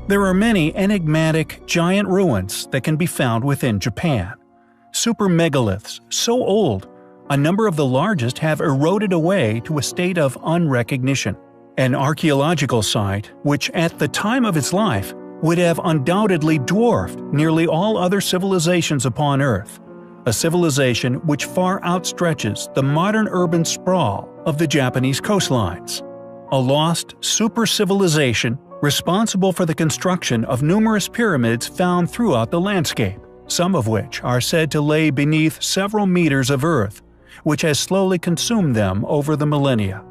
There are many enigmatic, giant ruins that can be found within Japan. Super megaliths, so old, a number of the largest have eroded away to a state of unrecognition. An archaeological site, which at the time of its life would have undoubtedly dwarfed nearly all other civilizations upon Earth, a civilization which far outstretches the modern urban sprawl of the Japanese coastlines. A lost super-civilization responsible for the construction of numerous pyramids found throughout the landscape, some of which are said to lay beneath several meters of earth, which has slowly consumed them over the millennia.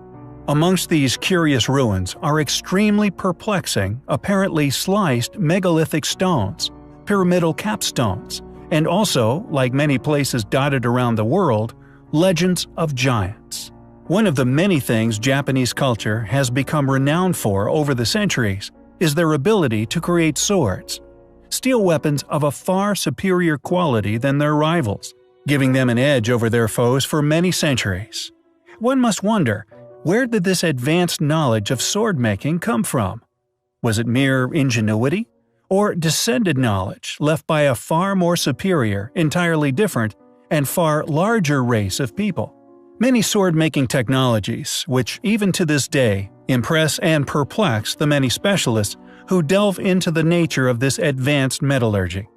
Amongst these curious ruins are extremely perplexing, apparently sliced megalithic stones, pyramidal capstones, and also, like many places dotted around the world, legends of giants. One of the many things Japanese culture has become renowned for over the centuries is their ability to create swords, steel weapons of a far superior quality than their rivals, giving them an edge over their foes for many centuries. One must wonder, where did this advanced knowledge of sword-making come from? Was it mere ingenuity? Or descended knowledge left by a far more superior, entirely different, and far larger race of people? Many sword-making technologies, which even to this day impress and perplex the many specialists who delve into the nature of this advanced metallurgy.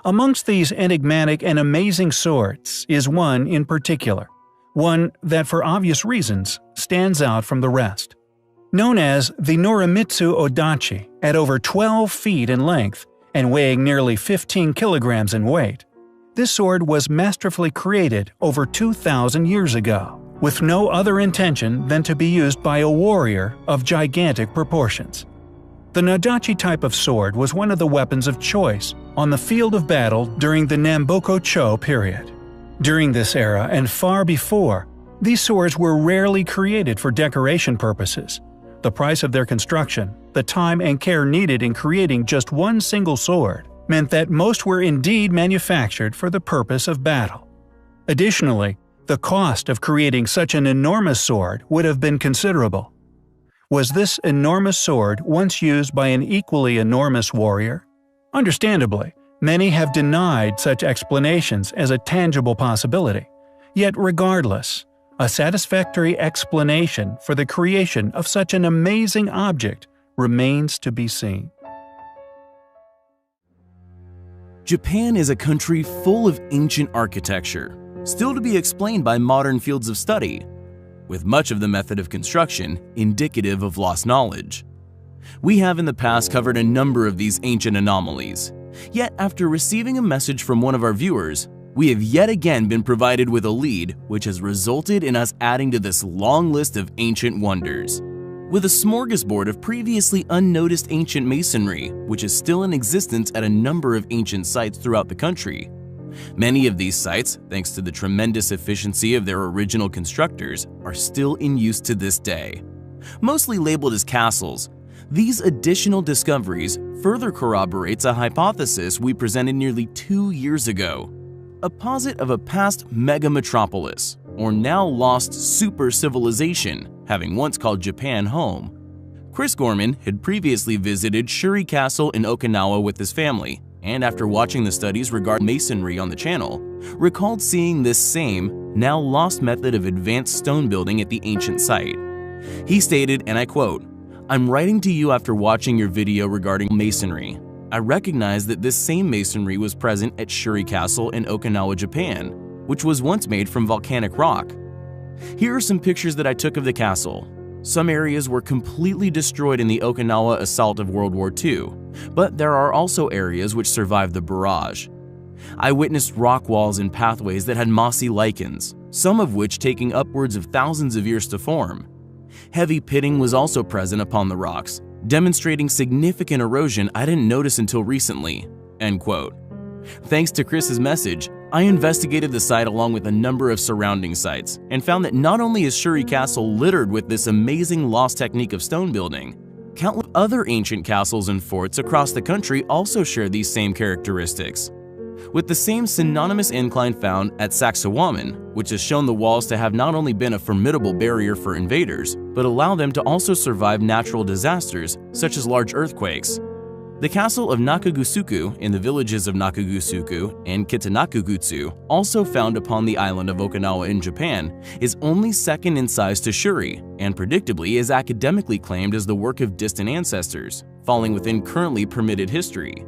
Amongst these enigmatic and amazing swords is one in particular, one that for obvious reasons stands out from the rest. Known as the Norimitsu Odachi, at over 12 feet in length and weighing nearly 15 kilograms in weight, this sword was masterfully created over 2,000 years ago, with no other intention than to be used by a warrior of gigantic proportions. The Nadachi type of sword was one of the weapons of choice on the field of battle during the Namboku-cho period. During this era and far before, these swords were rarely created for decoration purposes. The price of their construction, the time and care needed in creating just one single sword, meant that most were indeed manufactured for the purpose of battle. Additionally, the cost of creating such an enormous sword would have been considerable. Was this enormous sword once used by an equally enormous warrior? Understandably, many have denied such explanations as a tangible possibility. Yet regardless, a satisfactory explanation for the creation of such an amazing object remains to be seen. Japan is a country full of ancient architecture, still to be explained by modern fields of study, with much of the method of construction indicative of lost knowledge. We have in the past covered a number of these ancient anomalies, yet after receiving a message from one of our viewers, we have yet again been provided with a lead which has resulted in us adding to this long list of ancient wonders. With a smorgasbord of previously unnoticed ancient masonry, which is still in existence at a number of ancient sites throughout the country. Many of these sites, thanks to the tremendous efficiency of their original constructors, are still in use to this day. Mostly labeled as castles, these additional discoveries further corroborates a hypothesis we presented nearly 2 years ago. A posit of a past mega-metropolis, or now lost super-civilization, having once called Japan home. Chris Gorman had previously visited Shuri Castle in Okinawa with his family, and after watching the studies regarding masonry on the channel, recalled seeing this same, now lost method of advanced stone building at the ancient site. He stated, and I quote, "I'm writing to you after watching your video regarding masonry. I recognize that this same masonry was present at Shuri Castle in Okinawa, Japan, which was once made from volcanic rock. Here are some pictures that I took of the castle. Some areas were completely destroyed in the Okinawa assault of World War II, but there are also areas which survived the barrage. I witnessed rock walls and pathways that had mossy lichens, some of which taking upwards of thousands of years to form. Heavy pitting was also present upon the rocks, demonstrating significant erosion I didn't notice until recently." End quote. Thanks to Chris's message, I investigated the site along with a number of surrounding sites and found that not only is Shuri Castle littered with this amazing lost technique of stone building, countless other ancient castles and forts across the country also share these same characteristics. With the same synonymous incline found at Sacsayhuaman, which has shown the walls to have not only been a formidable barrier for invaders, but allow them to also survive natural disasters such as large earthquakes. The castle of Nakagusuku in the villages of Nakagusuku and Kitanakugutsu, also found upon the island of Okinawa in Japan, is only second in size to Shuri and predictably is academically claimed as the work of distant ancestors, falling within currently permitted history.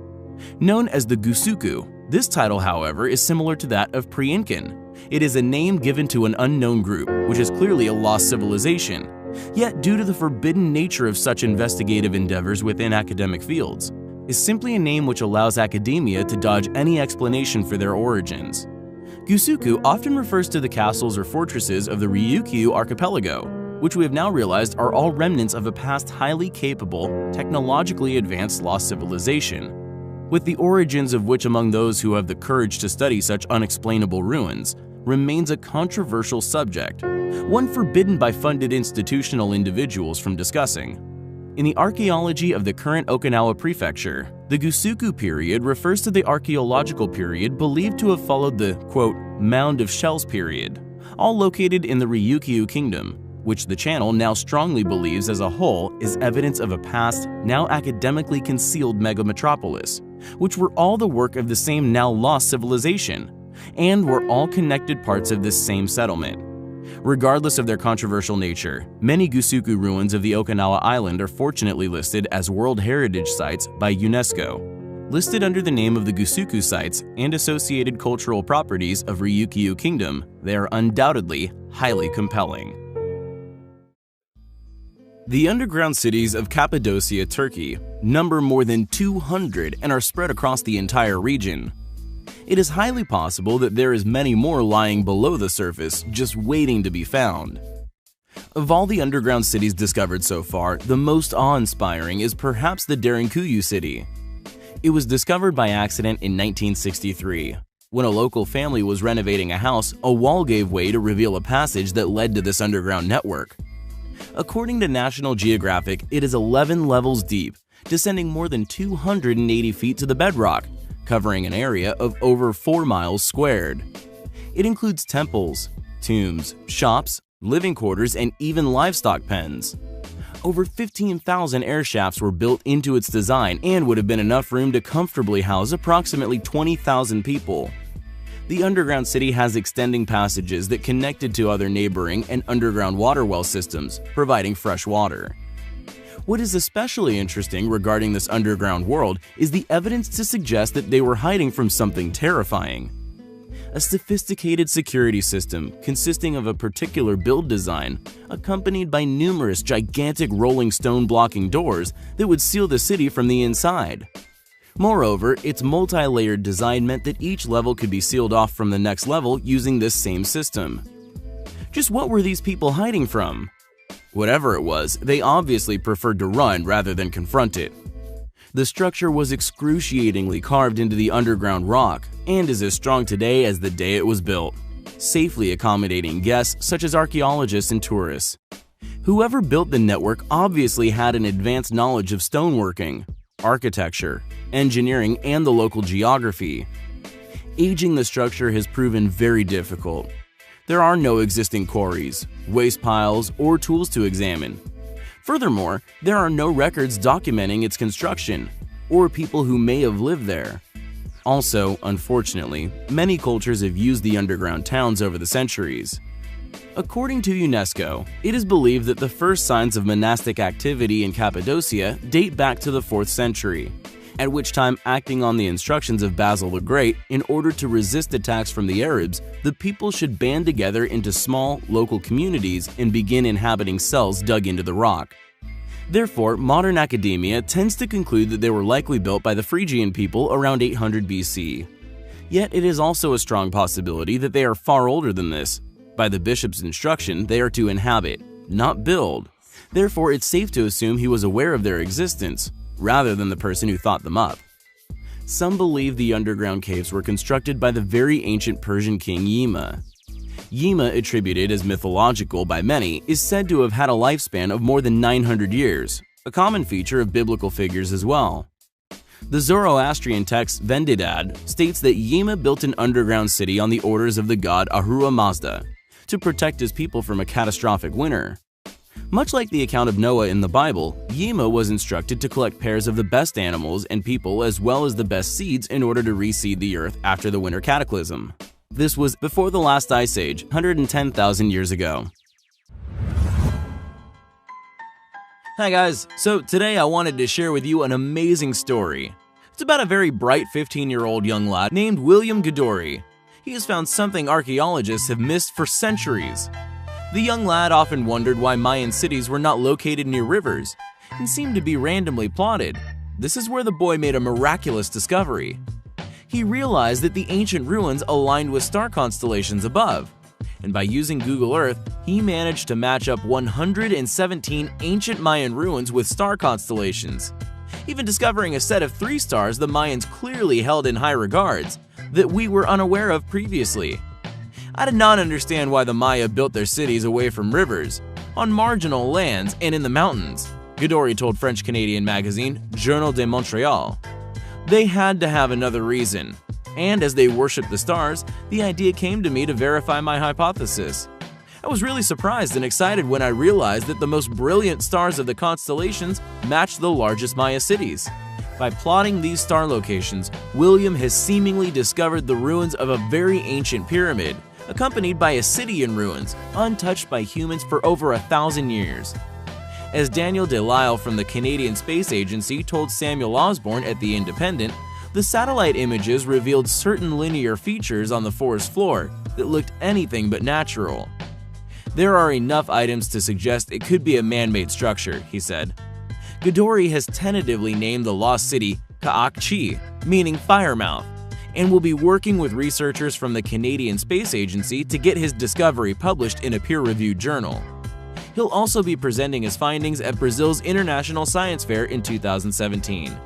Known as the Gusuku, this title, however, is similar to that of Pre-Incan. It is a name given to an unknown group, which is clearly a lost civilization. Yet, due to the forbidden nature of such investigative endeavors within academic fields, is simply a name which allows academia to dodge any explanation for their origins. Gusuku often refers to the castles or fortresses of the Ryukyu archipelago, which we have now realized are all remnants of a past highly capable, technologically advanced lost civilization, with the origins of which among those who have the courage to study such unexplainable ruins remains a controversial subject, one forbidden by funded institutional individuals from discussing. In the archaeology of the current Okinawa prefecture, the Gusuku period refers to the archaeological period believed to have followed the, quote, mound of shells period, all located in the Ryukyu kingdom, which the channel now strongly believes as a whole is evidence of a past, now academically concealed megametropolis, which were all the work of the same now lost civilization, and were all connected parts of this same settlement. Regardless of their controversial nature, many Gusuku ruins of the Okinawa island are fortunately listed as World Heritage Sites by UNESCO. Listed under the name of the Gusuku sites and associated cultural properties of Ryukyu Kingdom, they are undoubtedly highly compelling. The underground cities of Cappadocia, Turkey, number more than 200 and are spread across the entire region. It is highly possible that there is many more lying below the surface, just waiting to be found. Of all the underground cities discovered so far, the most awe-inspiring is perhaps the Derinkuyu city. It was discovered by accident in 1963. When a local family was renovating a house, a wall gave way to reveal a passage that led to this underground network. According to National Geographic, it is 11 levels deep, descending more than 280 feet to the bedrock, covering an area of over 4 miles squared. It includes temples, tombs, shops, living quarters, and even livestock pens. Over 15,000 air shafts were built into its design and would have been enough room to comfortably house approximately 20,000 people. The underground city has extending passages that connected to other neighboring and underground water well systems, providing fresh water. What is especially interesting regarding this underground world is the evidence to suggest that they were hiding from something terrifying. A sophisticated security system consisting of a particular build design, accompanied by numerous gigantic rolling stone blocking doors that would seal the city from the inside. Moreover, its multi-layered design meant that each level could be sealed off from the next level using this same system. Just what were these people hiding from? Whatever it was, they obviously preferred to run rather than confront it. The structure was excruciatingly carved into the underground rock and is as strong today as the day it was built, safely accommodating guests such as archaeologists and tourists. Whoever built the network obviously had an advanced knowledge of stoneworking, architecture, engineering, and the local geography. Aging the structure has proven very difficult. There are no existing quarries, waste piles, or tools to examine. Furthermore, there are no records documenting its construction, or people who may have lived there. Also, unfortunately, many cultures have used the underground towns over the centuries. According to UNESCO, it is believed that the first signs of monastic activity in Cappadocia date back to the 4th century, at which time, acting on the instructions of Basil the Great, in order to resist attacks from the Arabs, the people should band together into small, local communities and begin inhabiting cells dug into the rock. Therefore, modern academia tends to conclude that they were likely built by the Phrygian people around 800 BC. Yet it is also a strong possibility that they are far older than this. By the bishop's instruction, they are to inhabit, not build. Therefore, it's safe to assume he was aware of their existence, rather than the person who thought them up. Some believe the underground caves were constructed by the very ancient Persian king Yima. Yima, attributed as mythological by many, is said to have had a lifespan of more than 900 years, a common feature of biblical figures as well. The Zoroastrian text Vendidad states that Yima built an underground city on the orders of the god Ahura Mazda to protect his people from a catastrophic winter. Much like the account of Noah in the Bible, Yima was instructed to collect pairs of the best animals and people as well as the best seeds in order to reseed the earth after the winter cataclysm. This was before the last ice age, 110,000 years ago. Hi guys, so today I wanted to share with you an amazing story. It's about a very bright 15-year-old young lad named William Godory. He has found something archaeologists have missed for centuries. The young lad often wondered why Mayan cities were not located near rivers and seemed to be randomly plotted. This is where the boy made a miraculous discovery. He realized that the ancient ruins aligned with star constellations above, and by using Google Earth, he managed to match up 117 ancient Mayan ruins with star constellations, even discovering a set of 3 stars the Mayans clearly held in high regards that we were unaware of previously. I did not understand why the Maya built their cities away from rivers, on marginal lands, and in the mountains, Godory told French-Canadian magazine Journal de Montréal. They had to have another reason, and as they worshipped the stars, the idea came to me to verify my hypothesis. I was really surprised and excited when I realized that the most brilliant stars of the constellations matched the largest Maya cities. By plotting these star locations, William has seemingly discovered the ruins of a very ancient pyramid, accompanied by a city in ruins, untouched by humans for over 1,000 years. As Daniel Delisle from the Canadian Space Agency told Samuel Osborne at The Independent, the satellite images revealed certain linear features on the forest floor that looked anything but natural. There are enough items to suggest it could be a man-made structure, he said. Godory has tentatively named the lost city Ka'ak-Chi, meaning Firemouth, and will be working with researchers from the Canadian Space Agency to get his discovery published in a peer-reviewed journal. He'll also be presenting his findings at Brazil's International Science Fair in 2017.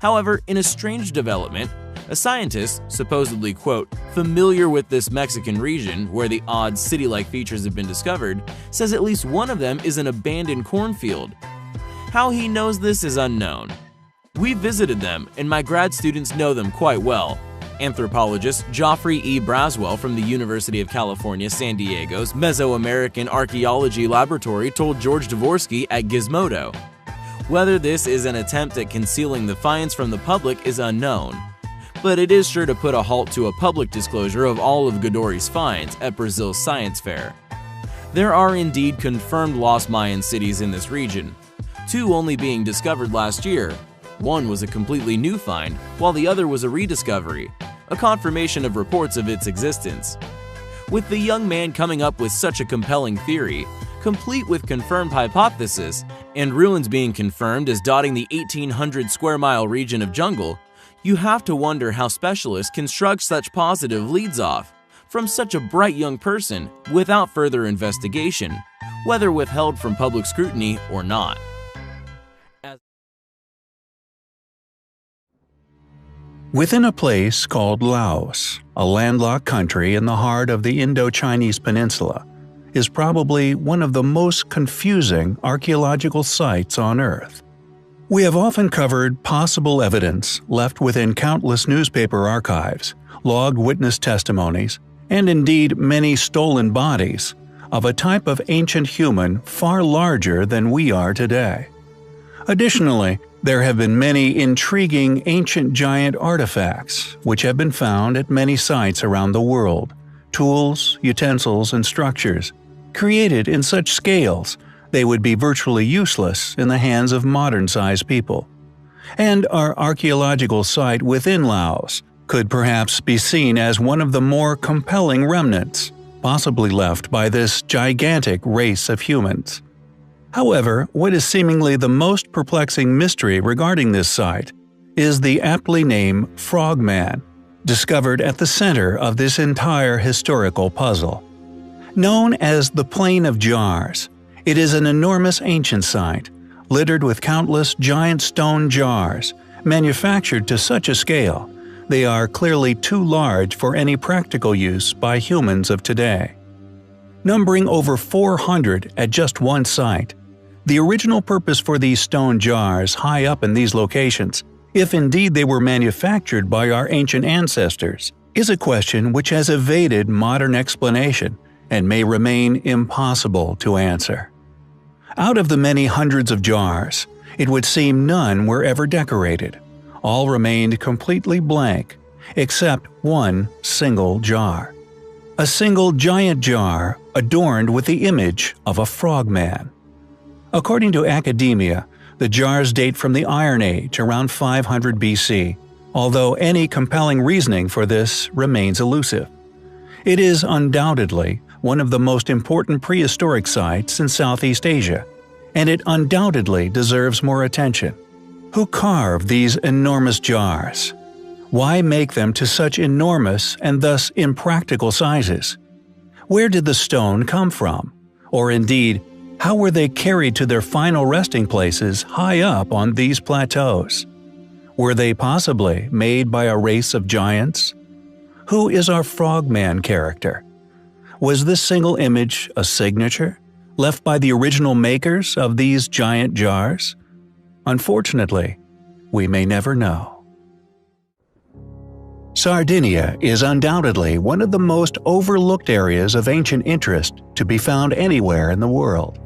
However, in a strange development, a scientist, supposedly, quote, familiar with this Mexican region where the odd city-like features have been discovered, says at least one of them is an abandoned cornfield. How he knows this is unknown. We visited them, and my grad students know them quite well. Anthropologist Geoffrey E. Braswell from the University of California, San Diego's Mesoamerican Archaeology Laboratory told George Dvorsky at Gizmodo. Whether this is an attempt at concealing the finds from the public is unknown, but it is sure to put a halt to a public disclosure of all of Godory's finds at Brazil's Science Fair. There are indeed confirmed lost Mayan cities in this region, 2 only being discovered last year. One was a completely new find, while the other was a rediscovery, a confirmation of reports of its existence. With the young man coming up with such a compelling theory, complete with confirmed hypothesis, and ruins being confirmed as dotting the 1,800 square mile region of jungle, you have to wonder how specialists can shrug such positive leads off from such a bright young person without further investigation, whether withheld from public scrutiny or not. Within a place called Laos, a landlocked country in the heart of the Indo-Chinese peninsula, is probably one of the most confusing archaeological sites on Earth. We have often covered possible evidence left within countless newspaper archives, logged witness testimonies, and indeed many stolen bodies of a type of ancient human far larger than we are today. Additionally, there have been many intriguing ancient giant artifacts which have been found at many sites around the world, tools, utensils, and structures created in such scales they would be virtually useless in the hands of modern-sized people. And our archaeological site within Laos could perhaps be seen as one of the more compelling remnants, possibly left by this gigantic race of humans. However, what is seemingly the most perplexing mystery regarding this site is the aptly named Frogman, discovered at the center of this entire historical puzzle. Known as the Plain of Jars, it is an enormous ancient site, littered with countless giant stone jars, manufactured to such a scale they are clearly too large for any practical use by humans of today. Numbering over 400 at just one site, the original purpose for these stone jars high up in these locations, if indeed they were manufactured by our ancient ancestors, is a question which has evaded modern explanation and may remain impossible to answer. Out of the many hundreds of jars, it would seem none were ever decorated. All remained completely blank, except one single jar. A single giant jar adorned with the image of a frogman. According to academia, the jars date from the Iron Age around 500 BC, although any compelling reasoning for this remains elusive. It is undoubtedly one of the most important prehistoric sites in Southeast Asia, and it undoubtedly deserves more attention. Who carved these enormous jars? Why make them to such enormous and thus impractical sizes? Where did the stone come from? Or indeed, how were they carried to their final resting places high up on these plateaus? Were they possibly made by a race of giants? Who is our frogman character? Was this single image a signature, left by the original makers of these giant jars? Unfortunately, we may never know. Sardinia is undoubtedly one of the most overlooked areas of ancient interest to be found anywhere in the world.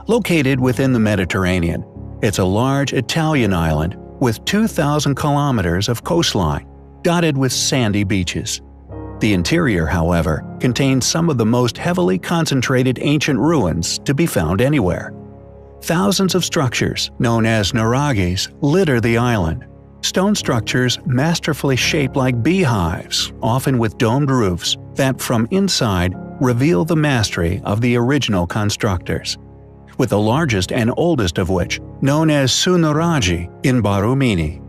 Located within the Mediterranean, it's a large Italian island with 2,000 kilometers of coastline, dotted with sandy beaches. The interior, however, contains some of the most heavily concentrated ancient ruins to be found anywhere. Thousands of structures, known as nuraghes, litter the island. Stone structures masterfully shaped like beehives, often with domed roofs, that from inside reveal the mastery of the original constructors. With the largest and oldest of which, known as Su Nuraghe in Barumini.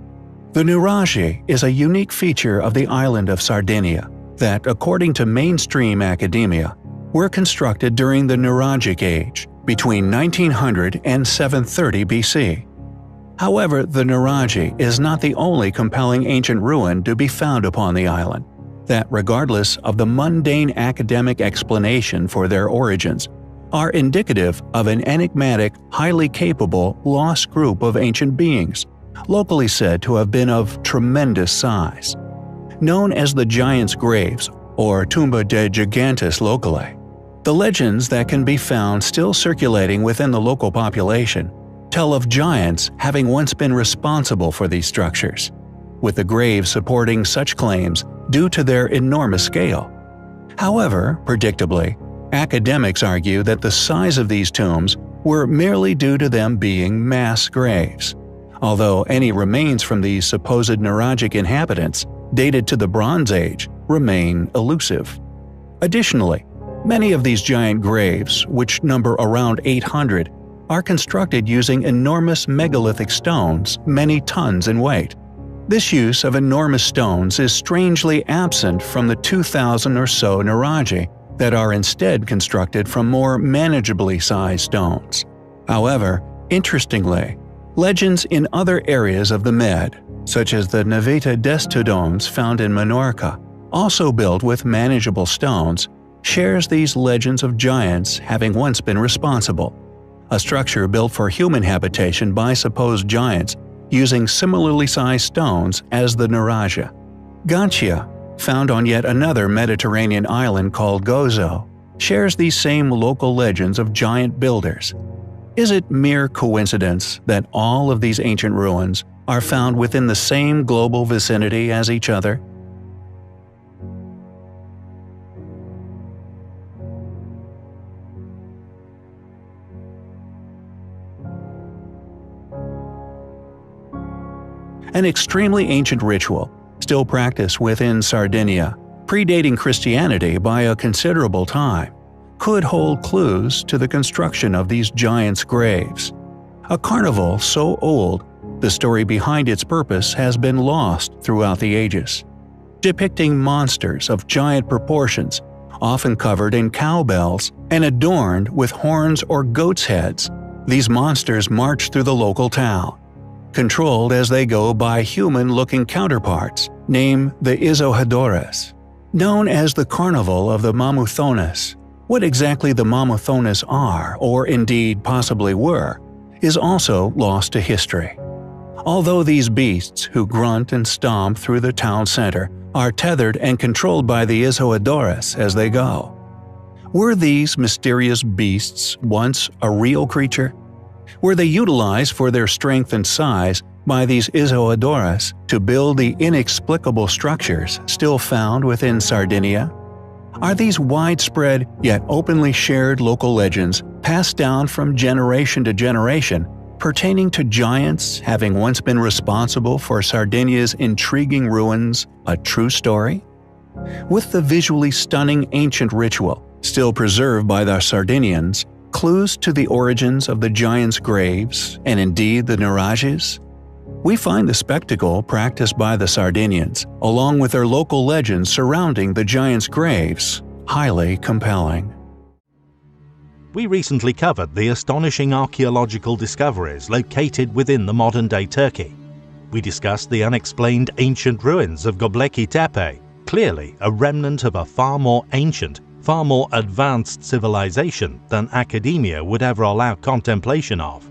The nuraghe is a unique feature of the island of Sardinia that, according to mainstream academia, were constructed during the Nuragic Age, between 1900 and 730 BC. However, the nuraghe is not the only compelling ancient ruin to be found upon the island, that regardless of the mundane academic explanation for their origins, are indicative of an enigmatic, highly capable, lost group of ancient beings, locally said to have been of tremendous size. Known as the Giants' Graves, or Tumba de Gigantes locally, the legends that can be found still circulating within the local population tell of giants having once been responsible for these structures, with the graves supporting such claims due to their enormous scale. However, predictably, academics argue that the size of these tombs were merely due to them being mass graves, although any remains from these supposed nuragic inhabitants, dated to the Bronze Age, remain elusive. Additionally, many of these giant graves, which number around 800, are constructed using enormous megalithic stones many tons in weight. This use of enormous stones is strangely absent from the 2,000 or so nuraghe that are instead constructed from more manageably sized stones. However, interestingly, legends in other areas of the Med, such as the Naveta d'Estodomes found in Minorca, also built with manageable stones, shares these legends of giants having once been responsible. A structure built for human habitation by supposed giants using similarly sized stones as the nuraghe. Gantia, found on yet another Mediterranean island called Gozo, shares these same local legends of giant builders. Is it mere coincidence that all of these ancient ruins are found within the same global vicinity as each other? An extremely ancient ritual, still practiced within Sardinia, predating Christianity by a considerable time, could hold clues to the construction of these giants' graves. A carnival so old, the story behind its purpose has been lost throughout the ages. Depicting monsters of giant proportions, often covered in cowbells and adorned with horns or goats' heads, these monsters march through the local town, controlled as they go by human-looking counterparts, named the Izohadores. Known as the Carnival of the Mamuthones, what exactly the Mamuthones are, or indeed possibly were, is also lost to history. Although these beasts, who grunt and stomp through the town center, are tethered and controlled by the Izohadores as they go. Were these mysterious beasts once a real creature, were they utilized for their strength and size by these Isodoras to build the inexplicable structures still found within Sardinia? Are these widespread yet openly shared local legends passed down from generation to generation pertaining to giants having once been responsible for Sardinia's intriguing ruins a true story? With the visually stunning ancient ritual still preserved by the Sardinians, clues to the origins of the giants' graves, and indeed the Nurages? We find the spectacle practiced by the Sardinians, along with their local legends surrounding the giants' graves, highly compelling. We recently covered the astonishing archaeological discoveries located within the modern-day Turkey. We discussed the unexplained ancient ruins of Göbekli Tepe, clearly a remnant of a far more ancient, far more advanced civilization than academia would ever allow contemplation of.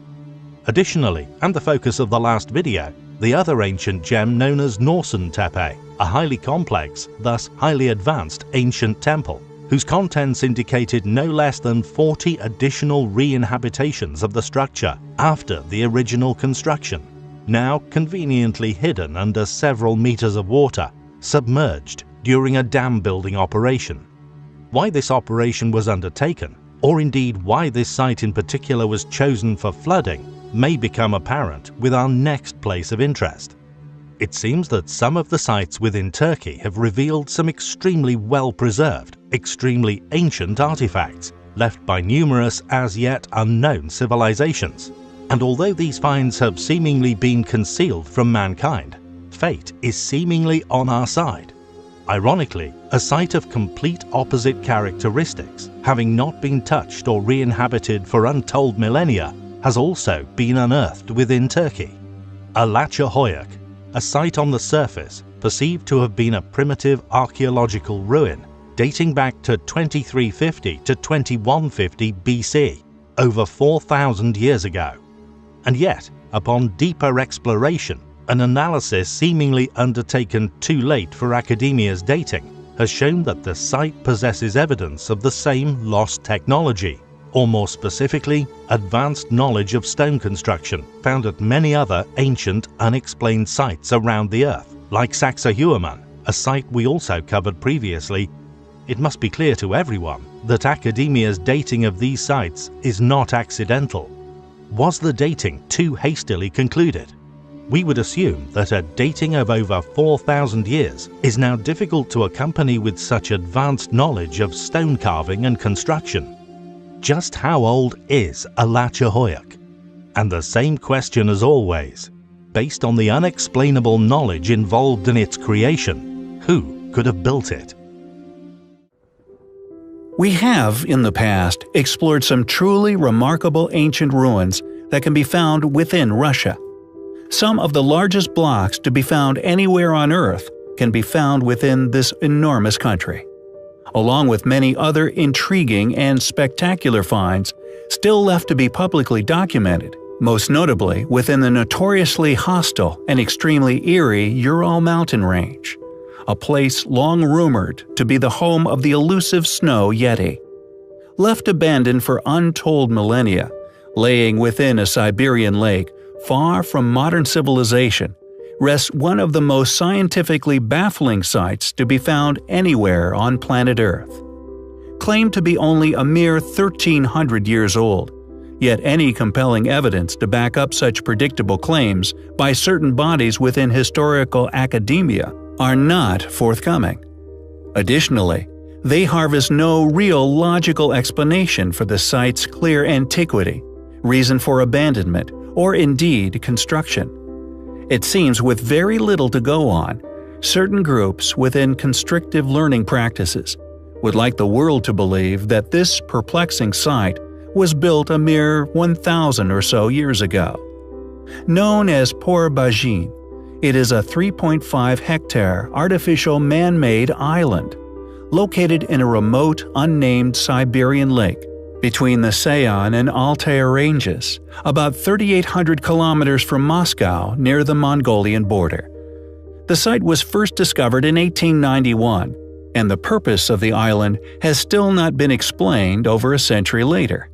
Additionally, and the focus of the last video, the other ancient gem known as Norsen Tepe, a highly complex, thus highly advanced ancient temple, whose contents indicated no less than 40 additional re-inhabitations of the structure after the original construction, now conveniently hidden under several meters of water, submerged during a dam building operation. Why this operation was undertaken, or indeed why this site in particular was chosen for flooding, may become apparent with our next place of interest. It seems that some of the sites within Turkey have revealed some extremely well-preserved, extremely ancient artifacts left by numerous as yet unknown civilizations. And although these finds have seemingly been concealed from mankind, fate is seemingly on our side. Ironically, a site of complete opposite characteristics, having not been touched or re-inhabited for untold millennia, has also been unearthed within Turkey. Alaçahoyuk, a site on the surface perceived to have been a primitive archaeological ruin dating back to 2350 to 2150 BC, over 4,000 years ago. And yet, upon deeper exploration, an analysis seemingly undertaken too late for academia's dating has shown that the site possesses evidence of the same lost technology, or more specifically, advanced knowledge of stone construction found at many other ancient, unexplained sites around the Earth, like Sacsayhuaman, a site we also covered previously. It must be clear to everyone that academia's dating of these sites is not accidental. Was the dating too hastily concluded? We would assume that a dating of over 4,000 years is now difficult to accompany with such advanced knowledge of stone carving and construction. Just how old is Alaçahoyuk? And the same question as always, based on the unexplainable knowledge involved in its creation, who could have built it? We have, in the past, explored some truly remarkable ancient ruins that can be found within Russia. Some of the largest blocks to be found anywhere on Earth can be found within this enormous country, along with many other intriguing and spectacular finds still left to be publicly documented, most notably within the notoriously hostile and extremely eerie Ural mountain range, a place long rumored to be the home of the elusive snow yeti. Left abandoned for untold millennia, laying within a Siberian lake far from modern civilization, rests one of the most scientifically baffling sites to be found anywhere on planet Earth. Claimed to be only a mere 1,300 years old, yet any compelling evidence to back up such predictable claims by certain bodies within historical academia are not forthcoming. Additionally, they harvest no real logical explanation for the site's clear antiquity, reason for abandonment, or indeed construction. It seems with very little to go on, certain groups within constrictive learning practices would like the world to believe that this perplexing site was built a mere 1,000 or so years ago. Known as Por-Bajin, it is a 3.5-hectare artificial man-made island, located in a remote, unnamed Siberian lake between the Sayan and Altai ranges, about 3,800 kilometers from Moscow near the Mongolian border. The site was first discovered in 1891, and the purpose of the island has still not been explained over a century later.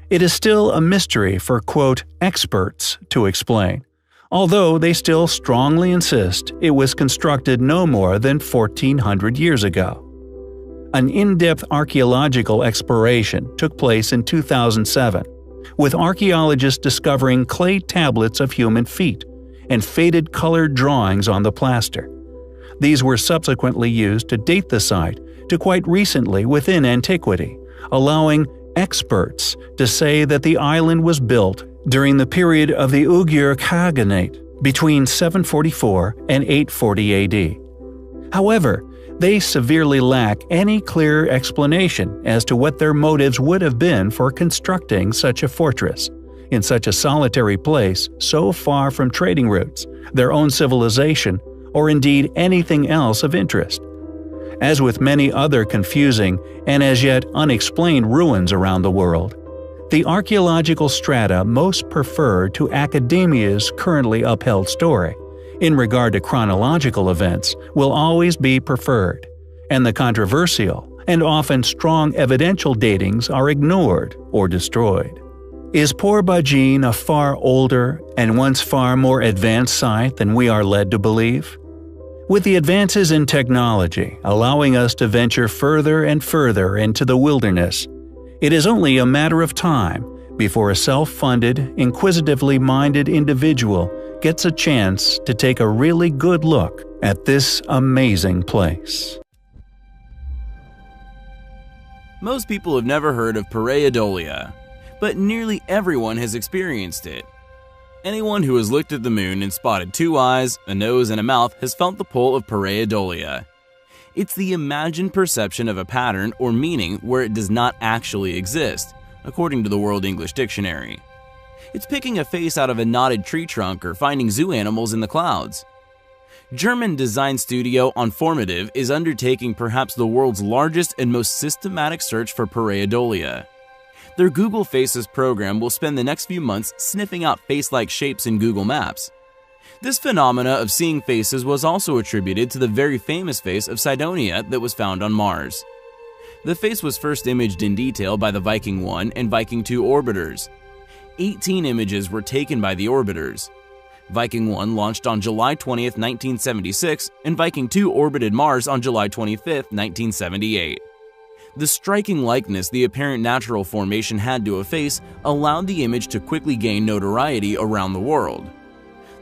It is still a mystery for, quote, experts to explain, although they still strongly insist it was constructed no more than 1,400 years ago. An in-depth archaeological exploration took place in 2007, with archaeologists discovering clay tablets of human feet and faded colored drawings on the plaster. These were subsequently used to date the site to quite recently within antiquity, allowing experts to say that the island was built during the period of the Uyghur Khaganate between 744 and 840 AD. However, they severely lack any clear explanation as to what their motives would have been for constructing such a fortress, in such a solitary place so far from trading routes, their own civilization, or indeed anything else of interest. As with many other confusing and as yet unexplained ruins around the world, the archaeological strata most preferred to academia's currently upheld story, in regard to chronological events, will always be preferred, and the controversial and often strong evidential datings are ignored or destroyed. Is Port-Bajin a far older and once far more advanced site than we are led to believe? With the advances in technology allowing us to venture further and further into the wilderness, it is only a matter of time before a self-funded, inquisitively minded individual gets a chance to take a really good look at this amazing place. Most people have never heard of Pareidolia, but nearly everyone has experienced it. Anyone who has looked at the moon and spotted two eyes, a nose, and a mouth has felt the pull of Pareidolia. It's the imagined perception of a pattern or meaning where it does not actually exist, according to the World English Dictionary. It's picking a face out of a knotted tree trunk or finding zoo animals in the clouds. German design studio Onformative is undertaking perhaps the world's largest and most systematic search for Pareidolia. Their Google Faces program will spend the next few months sniffing out face-like shapes in Google Maps. This phenomena of seeing faces was also attributed to the very famous face of Cydonia that was found on Mars. The face was first imaged in detail by the Viking 1 and Viking 2 orbiters. 18 images were taken by the orbiters. Viking 1 launched on July 20, 1976, and Viking 2 orbited Mars on July 25, 1978. The striking likeness the apparent natural formation had to a face allowed the image to quickly gain notoriety around the world.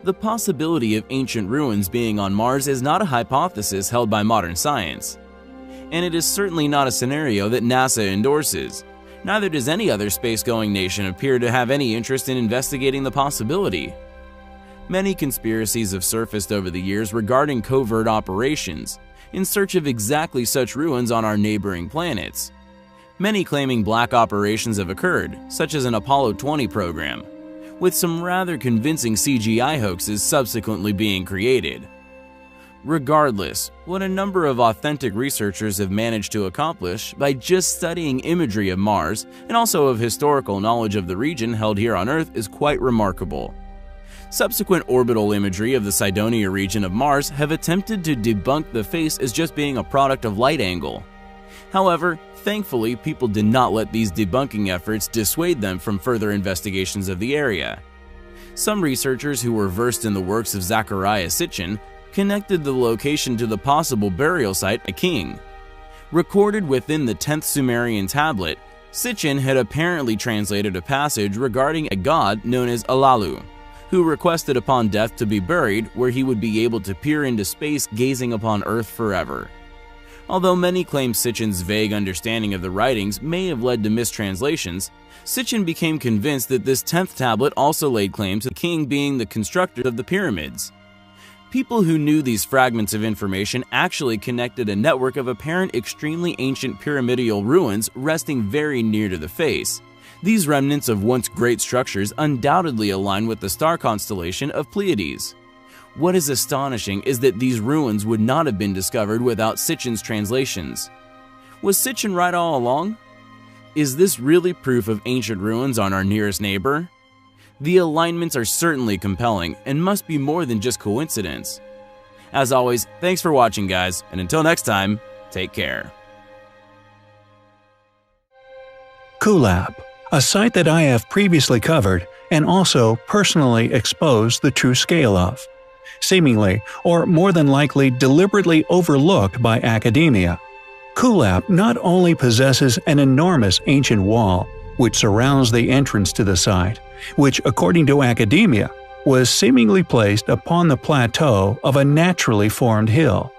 The possibility of ancient ruins being on Mars is not a hypothesis held by modern science. And it is certainly not a scenario that NASA endorses. Neither does any other space-going nation appear to have any interest in investigating the possibility. Many conspiracies have surfaced over the years regarding covert operations, in search of exactly such ruins on our neighboring planets. Many claiming black operations have occurred, such as an Apollo 20 program, with some rather convincing CGI hoaxes subsequently being created. Regardless, what a number of authentic researchers have managed to accomplish by just studying imagery of Mars and also of historical knowledge of the region held here on Earth is quite remarkable. Subsequent orbital imagery of the Cydonia region of Mars have attempted to debunk the face as just being a product of light angle. However, thankfully, people did not let these debunking efforts dissuade them from further investigations of the area. Some researchers who were versed in the works of Zecharia Sitchin connected the location to the possible burial site of a king. Recorded within the 10th Sumerian tablet, Sitchin had apparently translated a passage regarding a god known as Alalu, who requested upon death to be buried where he would be able to peer into space gazing upon Earth forever. Although many claim Sitchin's vague understanding of the writings may have led to mistranslations, Sitchin became convinced that this 10th tablet also laid claim to the king being the constructor of the pyramids. People who knew these fragments of information actually connected a network of apparent extremely ancient pyramidal ruins resting very near to the face. These remnants of once great structures undoubtedly align with the star constellation of Pleiades. What is astonishing is that these ruins would not have been discovered without Sitchin's translations. Was Sitchin right all along? Is this really proof of ancient ruins on our nearest neighbor? The alignments are certainly compelling and must be more than just coincidence. As always, thanks for watching, guys, and until next time, take care. Kulab, a site that I have previously covered and also personally exposed the true scale of. Seemingly, or more than likely deliberately overlooked by academia, Kulap not only possesses an enormous ancient wall which surrounds the entrance to the site, which according to academia was seemingly placed upon the plateau of a naturally formed hill.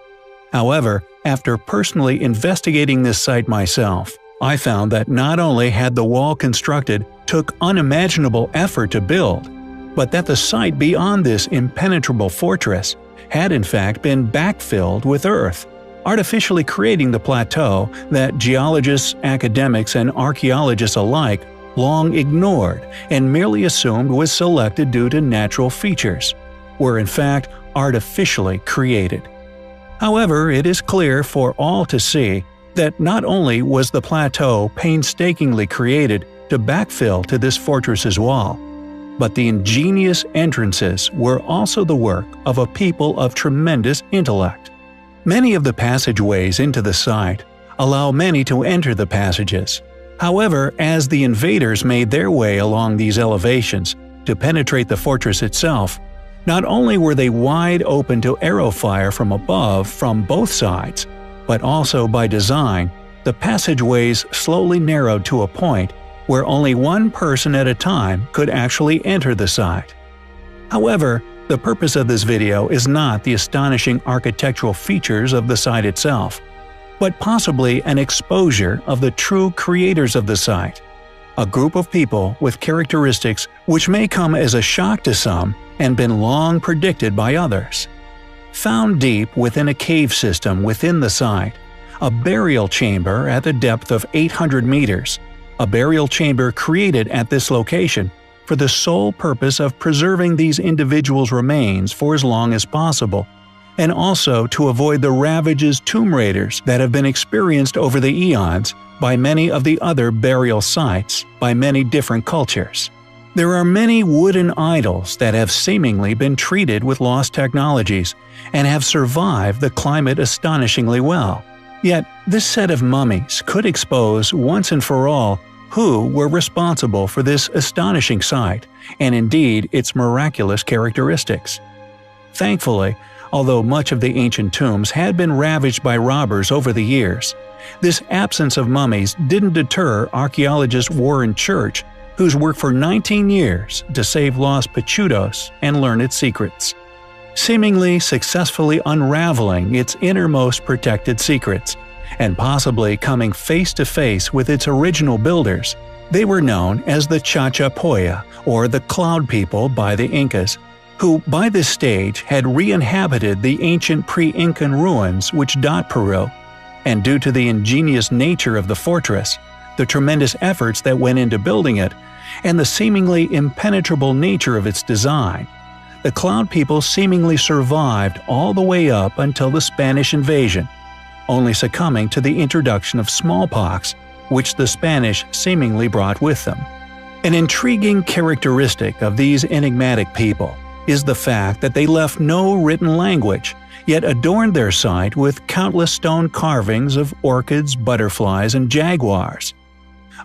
However, after personally investigating this site myself, I found that not only had the wall constructed took unimaginable effort to build, but that the site beyond this impenetrable fortress had in fact been backfilled with earth, artificially creating the plateau that geologists, academics, and archaeologists alike long ignored and merely assumed was selected due to natural features, were in fact artificially created. However, it is clear for all to see that not only was the plateau painstakingly created to backfill to this fortress's wall, but the ingenious entrances were also the work of a people of tremendous intellect. Many of the passageways into the site allow many to enter the passages. However, as the invaders made their way along these elevations to penetrate the fortress itself, not only were they wide open to arrow fire from above from both sides, but also by design, the passageways slowly narrowed to a point where only one person at a time could actually enter the site. However, the purpose of this video is not the astonishing architectural features of the site itself, but possibly an exposure of the true creators of the site, a group of people with characteristics which may come as a shock to some and been long predicted by others. Found deep within a cave system within the site, a burial chamber at the depth of 800 meters, a burial chamber created at this location for the sole purpose of preserving these individuals' remains for as long as possible, and also to avoid the ravages tomb raiders that have been experienced over the eons by many of the other burial sites by many different cultures. There are many wooden idols that have seemingly been treated with lost technologies and have survived the climate astonishingly well. Yet, this set of mummies could expose once and for all who were responsible for this astonishing sight, and indeed its miraculous characteristics. Thankfully, although much of the ancient tombs had been ravaged by robbers over the years, this absence of mummies didn't deter archaeologist Warren Church, who's worked for 19 years to save lost Pachutos and learn its secrets, seemingly successfully unraveling its innermost protected secrets, and possibly coming face to face with its original builders. They were known as the Chachapoya, or the Cloud People by the Incas, who by this stage had re-inhabited the ancient pre-Incan ruins which dot Peru, and due to the ingenious nature of the fortress, the tremendous efforts that went into building it, and the seemingly impenetrable nature of its design, the Cloud People seemingly survived all the way up until the Spanish invasion, only succumbing to the introduction of smallpox, which the Spanish seemingly brought with them. An intriguing characteristic of these enigmatic people is the fact that they left no written language, yet adorned their site with countless stone carvings of orchids, butterflies, and jaguars.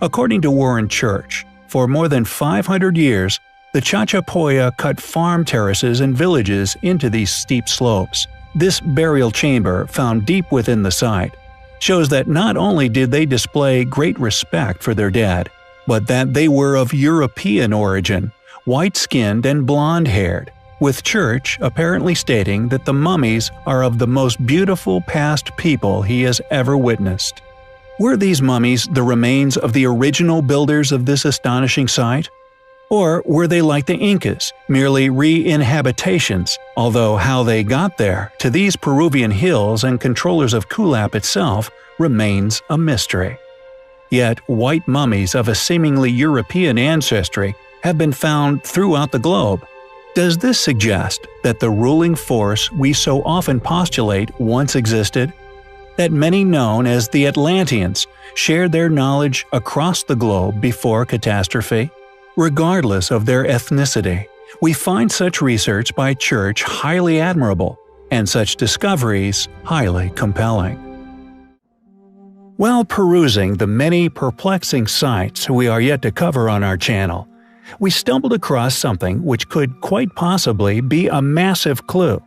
According to Warren Church, for more than 500 years, the Chachapoya cut farm terraces and villages into these steep slopes. This burial chamber, found deep within the site, shows that not only did they display great respect for their dead, but that they were of European origin, white-skinned and blonde-haired, with Church apparently stating that the mummies are of the most beautiful past people he has ever witnessed. Were these mummies the remains of the original builders of this astonishing site? Or were they like the Incas, merely re-inhabitations, although how they got there, to these Peruvian hills and controllers of Kulap itself, remains a mystery. Yet white mummies of a seemingly European ancestry have been found throughout the globe. Does this suggest that the ruling force we so often postulate once existed? That many known as the Atlanteans shared their knowledge across the globe before catastrophe? Regardless of their ethnicity, we find such research by Church highly admirable, and such discoveries highly compelling. While perusing the many perplexing sites we are yet to cover on our channel, we stumbled across something which could quite possibly be a massive clue,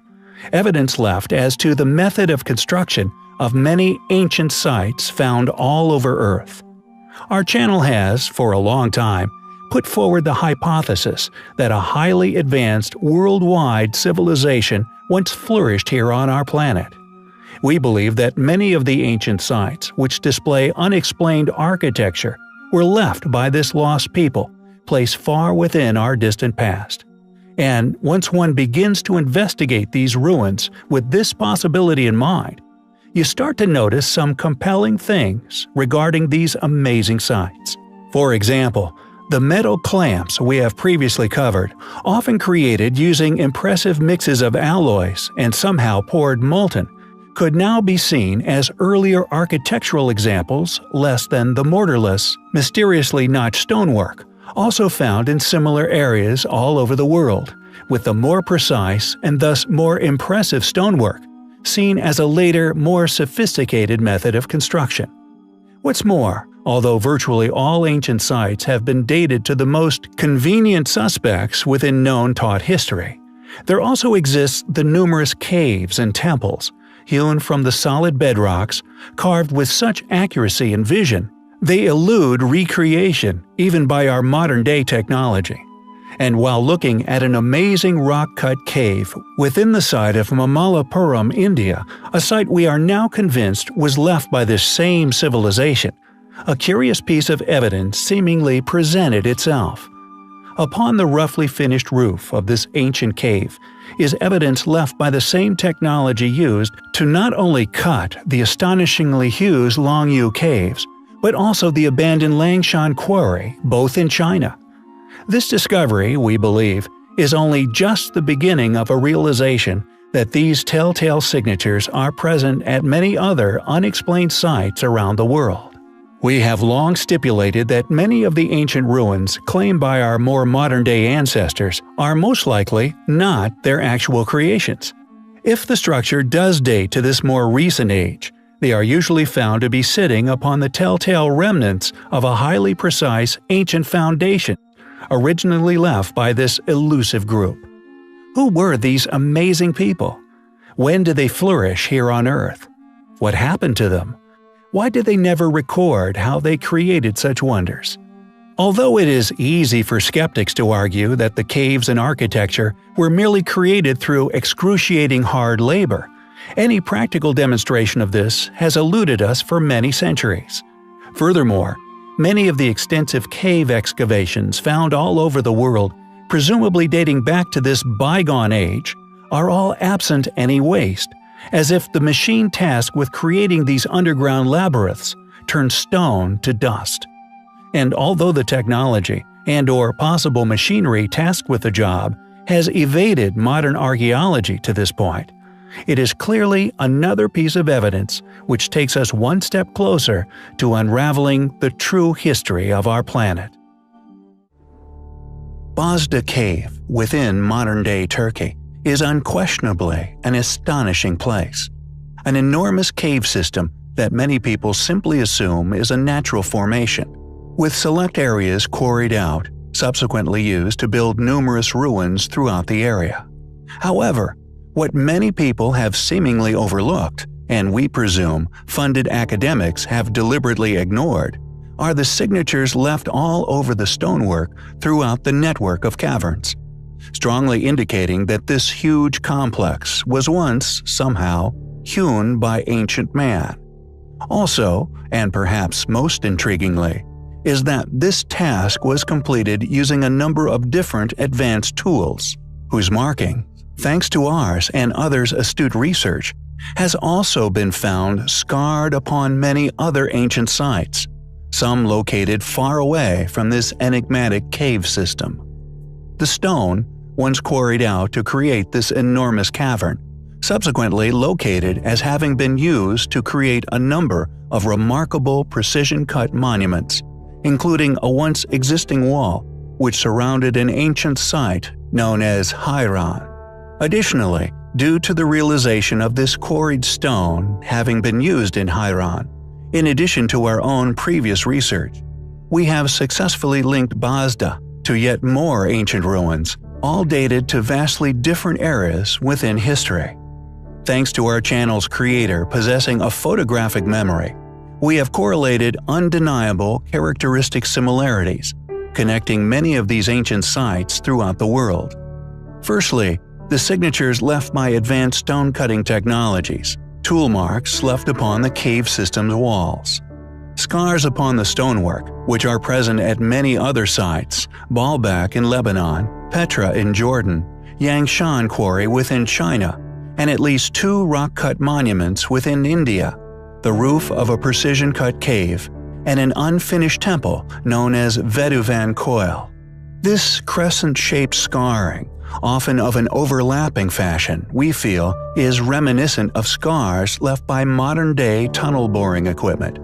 evidence left as to the method of construction of many ancient sites found all over Earth. Our channel has, for a long time, put forward the hypothesis that a highly advanced worldwide civilization once flourished here on our planet. We believe that many of the ancient sites which display unexplained architecture were left by this lost people, placed far within our distant past. And once one begins to investigate these ruins with this possibility in mind, you start to notice some compelling things regarding these amazing sites. For example, the metal clamps we have previously covered, often created using impressive mixes of alloys and somehow poured molten, could now be seen as earlier architectural examples less than the mortarless, mysteriously notched stonework, also found in similar areas all over the world, with the more precise and thus more impressive stonework seen as a later, more sophisticated method of construction. What's more, although virtually all ancient sites have been dated to the most convenient suspects within known taught history, there also exists the numerous caves and temples, hewn from the solid bedrocks, carved with such accuracy and vision, they elude recreation even by our modern-day technology. And while looking at an amazing rock-cut cave within the site of Mamallapuram, India, a site we are now convinced was left by this same civilization, a curious piece of evidence seemingly presented itself. Upon the roughly finished roof of this ancient cave is evidence left by the same technology used to not only cut the astonishingly huge Longyu caves, but also the abandoned Langshan quarry, both in China. This discovery, we believe, is only just the beginning of a realization that these telltale signatures are present at many other unexplained sites around the world. We have long stipulated that many of the ancient ruins claimed by our more modern-day ancestors are most likely not their actual creations. If the structure does date to this more recent age, they are usually found to be sitting upon the telltale remnants of a highly precise ancient foundation, originally left by this elusive group. Who were these amazing people? When did they flourish here on Earth? What happened to them? Why did they never record how they created such wonders? Although it is easy for skeptics to argue that the caves and architecture were merely created through excruciating hard labor, any practical demonstration of this has eluded us for many centuries. Furthermore, many of the extensive cave excavations found all over the world, presumably dating back to this bygone age, are all absent any waste, as if the machine tasked with creating these underground labyrinths turned stone to dust. And although the technology and/or possible machinery tasked with the job has evaded modern archaeology to this point, it is clearly another piece of evidence which takes us one step closer to unraveling the true history of our planet. Bozda Cave, within modern-day Turkey, is unquestionably an astonishing place. An enormous cave system that many people simply assume is a natural formation, with select areas quarried out, subsequently used to build numerous ruins throughout the area. However, what many people have seemingly overlooked, and we presume funded academics have deliberately ignored, are the signatures left all over the stonework throughout the network of caverns, strongly indicating that this huge complex was once, somehow, hewn by ancient man. Also, and perhaps most intriguingly, is that this task was completed using a number of different advanced tools, whose marking, thanks to ours and others' astute research, has also been found scarred upon many other ancient sites, some located far away from this enigmatic cave system. The stone, once quarried out to create this enormous cavern, subsequently located as having been used to create a number of remarkable precision-cut monuments, including a once existing wall which surrounded an ancient site known as Hairan. Additionally, due to the realization of this quarried stone having been used in Hairan, In addition to our own previous research, we have successfully linked Bazda to yet more ancient ruins, all dated to vastly different eras within history. Thanks to our channel's creator possessing a photographic memory, we have correlated undeniable characteristic similarities, connecting many of these ancient sites throughout the world. Firstly, the signatures left by advanced stone-cutting technologies, tool marks left upon the cave system's walls. Scars upon the stonework, which are present at many other sites, Baalbek in Lebanon, Petra in Jordan, Yangshan Quarry within China, and at least 2 rock-cut monuments within India, the roof of a precision-cut cave, and an unfinished temple known as Veduvan Koil. This crescent-shaped scarring, often of an overlapping fashion, we feel is reminiscent of scars left by modern-day tunnel boring equipment.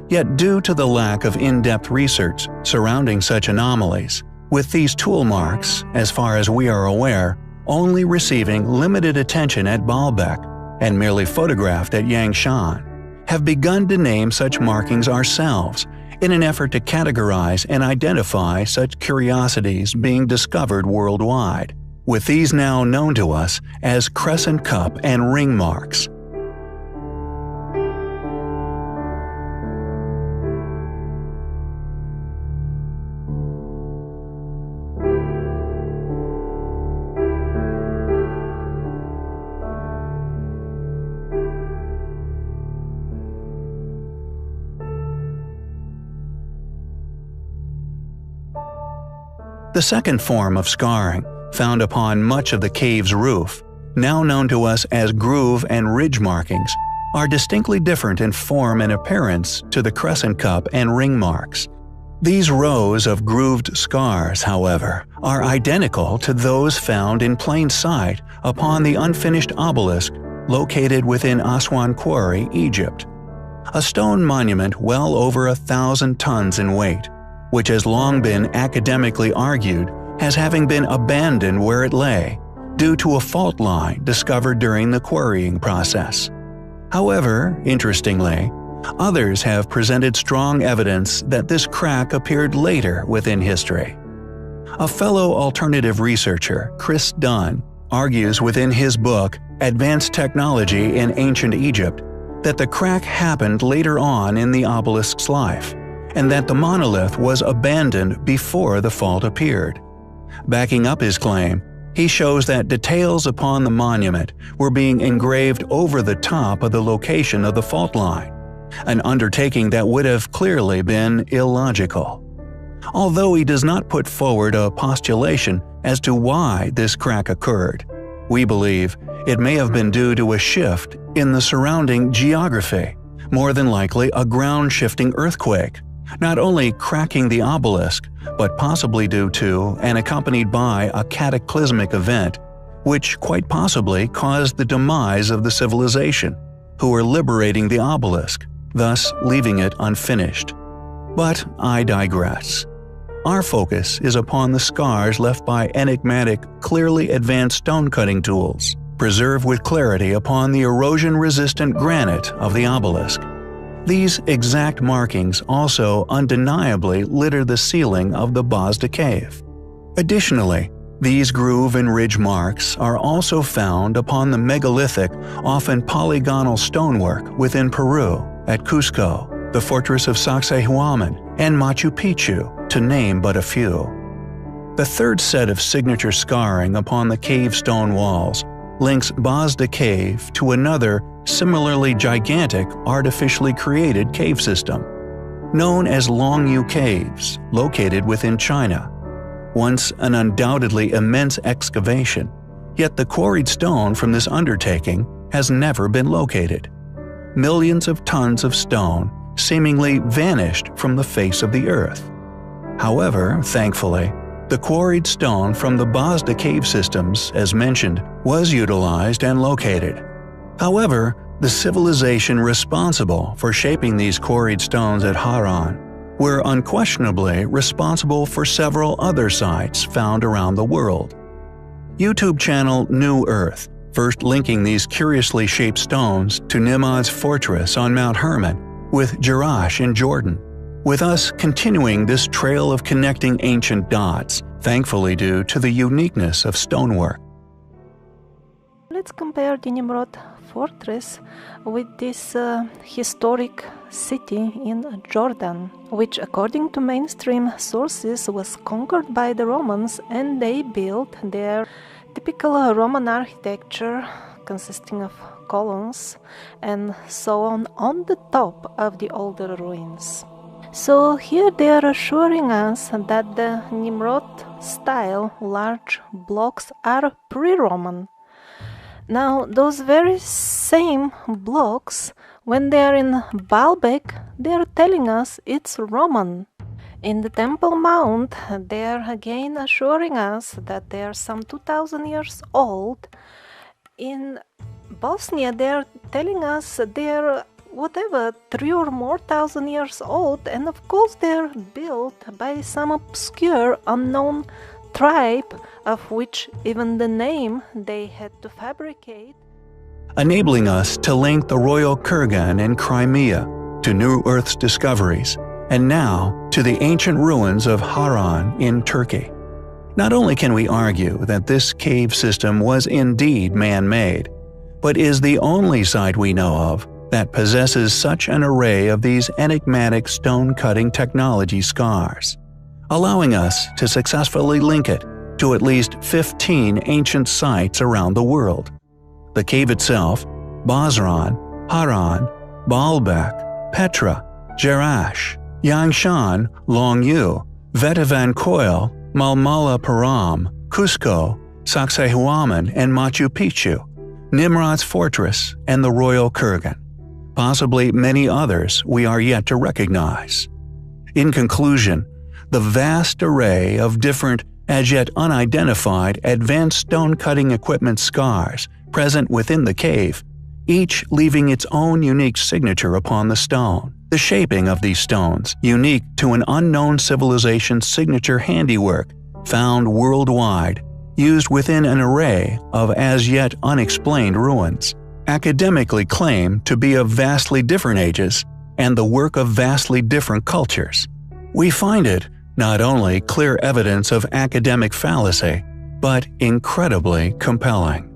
Yet due to the lack of in-depth research surrounding such anomalies, with these tool marks, as far as we are aware, only receiving limited attention at Baalbek and merely photographed at Yangshan, have begun to name such markings ourselves in an effort to categorize and identify such curiosities being discovered worldwide, with these now known to us as crescent cup and ring marks. The second form of scarring, found upon much of the cave's roof, now known to us as groove and ridge markings, are distinctly different in form and appearance to the crescent cup and ring marks. These rows of grooved scars, however, are identical to those found in plain sight upon the unfinished obelisk located within Aswan Quarry, Egypt. A stone monument well over 1,000 tons in weight, which has long been academically argued as having been abandoned where it lay, due to a fault line discovered during the quarrying process. However, interestingly, others have presented strong evidence that this crack appeared later within history. A fellow alternative researcher, Chris Dunn, argues within his book Advanced Technology in Ancient Egypt that the crack happened later on in the obelisk's life, and that the monolith was abandoned before the fault appeared. Backing up his claim, he shows that details upon the monument were being engraved over the top of the location of the fault line, an undertaking that would have clearly been illogical. Although he does not put forward a postulation as to why this crack occurred, we believe it may have been due to a shift in the surrounding geography, more than likely a ground-shifting earthquake, not only cracking the obelisk, but possibly due to and accompanied by a cataclysmic event, which quite possibly caused the demise of the civilization, who were liberating the obelisk, thus leaving it unfinished. But I digress. Our focus is upon the scars left by enigmatic, clearly advanced stone-cutting tools, preserved with clarity upon the erosion-resistant granite of the obelisk. These exact markings also undeniably litter the ceiling of the Bazda cave. Additionally, these groove and ridge marks are also found upon the megalithic, often polygonal stonework within Peru, at Cusco, the fortress of Sacsayhuaman, and Machu Picchu, to name but a few. The third set of signature scarring upon the cave stone walls links Bazda Cave to another similarly gigantic artificially created cave system, known as Longyu Caves, located within China. Once an undoubtedly immense excavation, yet the quarried stone from this undertaking has never been located. Millions of tons of stone seemingly vanished from the face of the earth. However, thankfully, the quarried stone from the Bazda cave systems, as mentioned, was utilized and located. However, the civilization responsible for shaping these quarried stones at Haran were unquestionably responsible for several other sites found around the world. YouTube channel New Earth, first linking these curiously shaped stones to Nimad's fortress on Mount Hermon, with Jerash in Jordan, with us continuing this trail of connecting ancient dots, thankfully due to the uniqueness of stonework. Let's compare the Nimrod fortress with this historic city in Jordan, which according to mainstream sources was conquered by the Romans, and they built their typical Roman architecture consisting of columns and so on the top of the older ruins. So here they are assuring us that the Nimrod style large blocks are pre-Roman. Now, those very same blocks, when they are in Baalbek, they are telling us it's Roman. In the Temple Mount, they are again assuring us that they are some 2000 years old. In Bosnia, they are telling us they are 3 or more thousand years old, and of course they are built by some obscure, unknown tribe, of which even the name they had to fabricate. Enabling us to link the Royal Kurgan in Crimea to New Earth's discoveries, and now to the ancient ruins of Haran in Turkey. Not only can we argue that this cave system was indeed man-made, but is the only site we know of that possesses such an array of these enigmatic stone-cutting technology scars, allowing us to successfully link it to at least 15 ancient sites around the world. The cave itself, Basran, Haran, Baalbek, Petra, Jerash, Yangshan, Longyu, Vetivan Koil, Malmala Param, Cusco, Sacsayhuaman and Machu Picchu, Nimrod's fortress, and the Royal Kurgan. Possibly many others we are yet to recognize. In conclusion, the vast array of different, as yet unidentified, advanced stone-cutting equipment scars present within the cave, each leaving its own unique signature upon the stone. The shaping of these stones, unique to an unknown civilization's signature handiwork, found worldwide, used within an array of as yet unexplained ruins, academically claim to be of vastly different ages and the work of vastly different cultures. We find it not only clear evidence of academic fallacy, but incredibly compelling.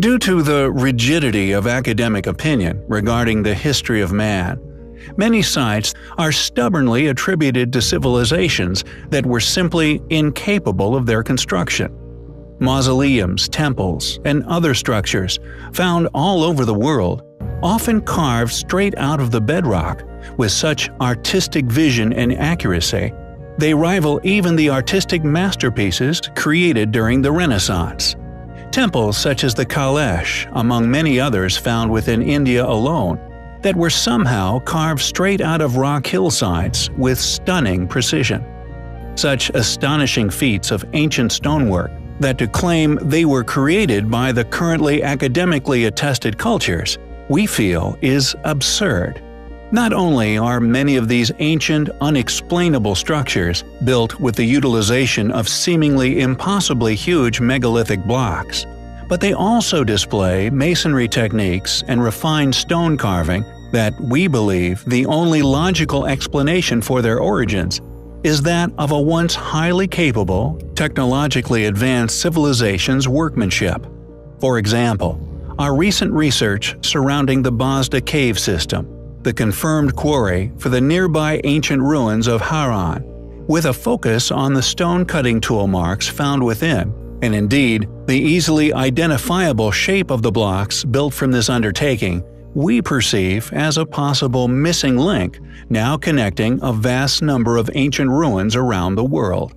Due to the rigidity of academic opinion regarding the history of man, many sites are stubbornly attributed to civilizations that were simply incapable of their construction. Mausoleums, temples, and other structures found all over the world, often carved straight out of the bedrock with such artistic vision and accuracy, they rival even the artistic masterpieces created during the Renaissance. Temples such as the Kailash, among many others found within India alone, that were somehow carved straight out of rock hillsides with stunning precision. Such astonishing feats of ancient stonework that to claim they were created by the currently academically attested cultures, we feel is absurd. Not only are many of these ancient, unexplainable structures built with the utilization of seemingly impossibly huge megalithic blocks, but they also display masonry techniques and refined stone carving that we believe the only logical explanation for their origins is that of a once highly capable, technologically advanced civilization's workmanship. For example, our recent research surrounding the Bazda cave system, the confirmed quarry for the nearby ancient ruins of Haran, with a focus on the stone-cutting tool marks found within, and indeed the easily identifiable shape of the blocks built from this undertaking, we perceive as a possible missing link now connecting a vast number of ancient ruins around the world.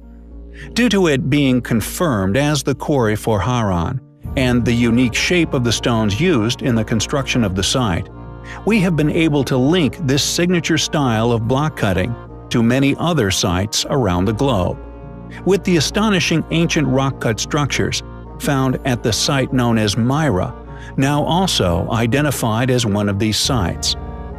Due to it being confirmed as the quarry for Haran, and the unique shape of the stones used in the construction of the site, we have been able to link this signature style of block cutting to many other sites around the globe. With the astonishing ancient rock-cut structures found at the site known as Myra, now also identified as one of these sites,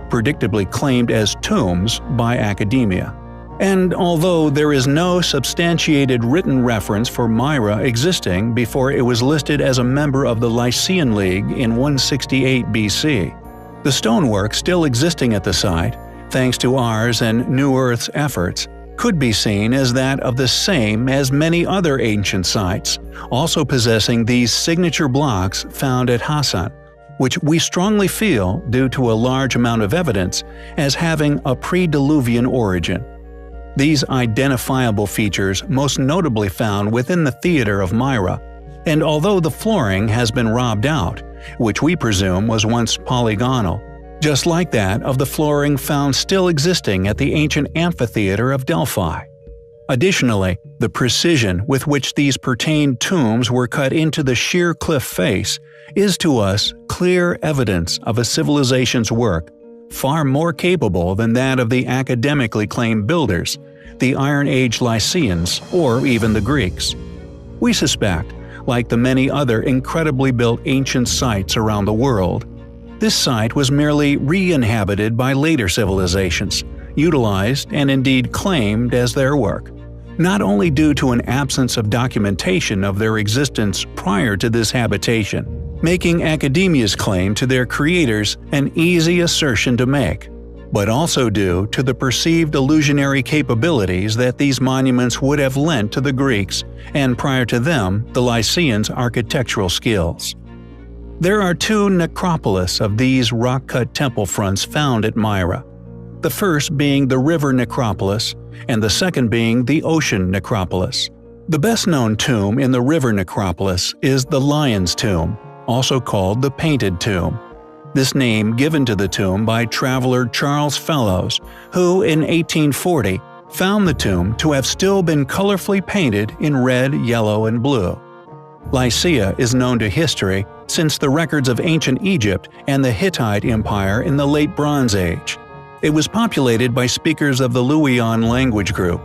predictably claimed as tombs by academia. And although there is no substantiated written reference for Myra existing before it was listed as a member of the Lycian League in 168 BC, the stonework still existing at the site, thanks to ours and New Earth's efforts, could be seen as that of the same as many other ancient sites, also possessing these signature blocks found at Hassan, which we strongly feel, due to a large amount of evidence, as having a pre-Diluvian origin. These identifiable features most notably found within the theater of Myra, and although the flooring has been robbed out, which we presume was once polygonal, just like that of the flooring found still existing at the ancient amphitheater of Delphi. Additionally, the precision with which these pertained tombs were cut into the sheer cliff face is to us clear evidence of a civilization's work far more capable than that of the academically claimed builders, the Iron Age Lycians, or even the Greeks. We suspect, like the many other incredibly built ancient sites around the world, this site was merely re-inhabited by later civilizations, utilized and indeed claimed as their work, not only due to an absence of documentation of their existence prior to this habitation, making academia's claim to their creators an easy assertion to make, but also due to the perceived illusionary capabilities that these monuments would have lent to the Greeks, and prior to them, the Lycians' architectural skills. There are two necropolis of these rock-cut temple fronts found at Myra, the first being the river necropolis, and the second being the ocean necropolis. The best-known tomb in the river necropolis is the Lion's Tomb, also called the Painted Tomb. This name given to the tomb by traveler Charles Fellows, who in 1840 found the tomb to have still been colorfully painted in red, yellow, and blue. Lycia is known to history since the records of ancient Egypt and the Hittite Empire in the Late Bronze Age. It was populated by speakers of the Luwian language group.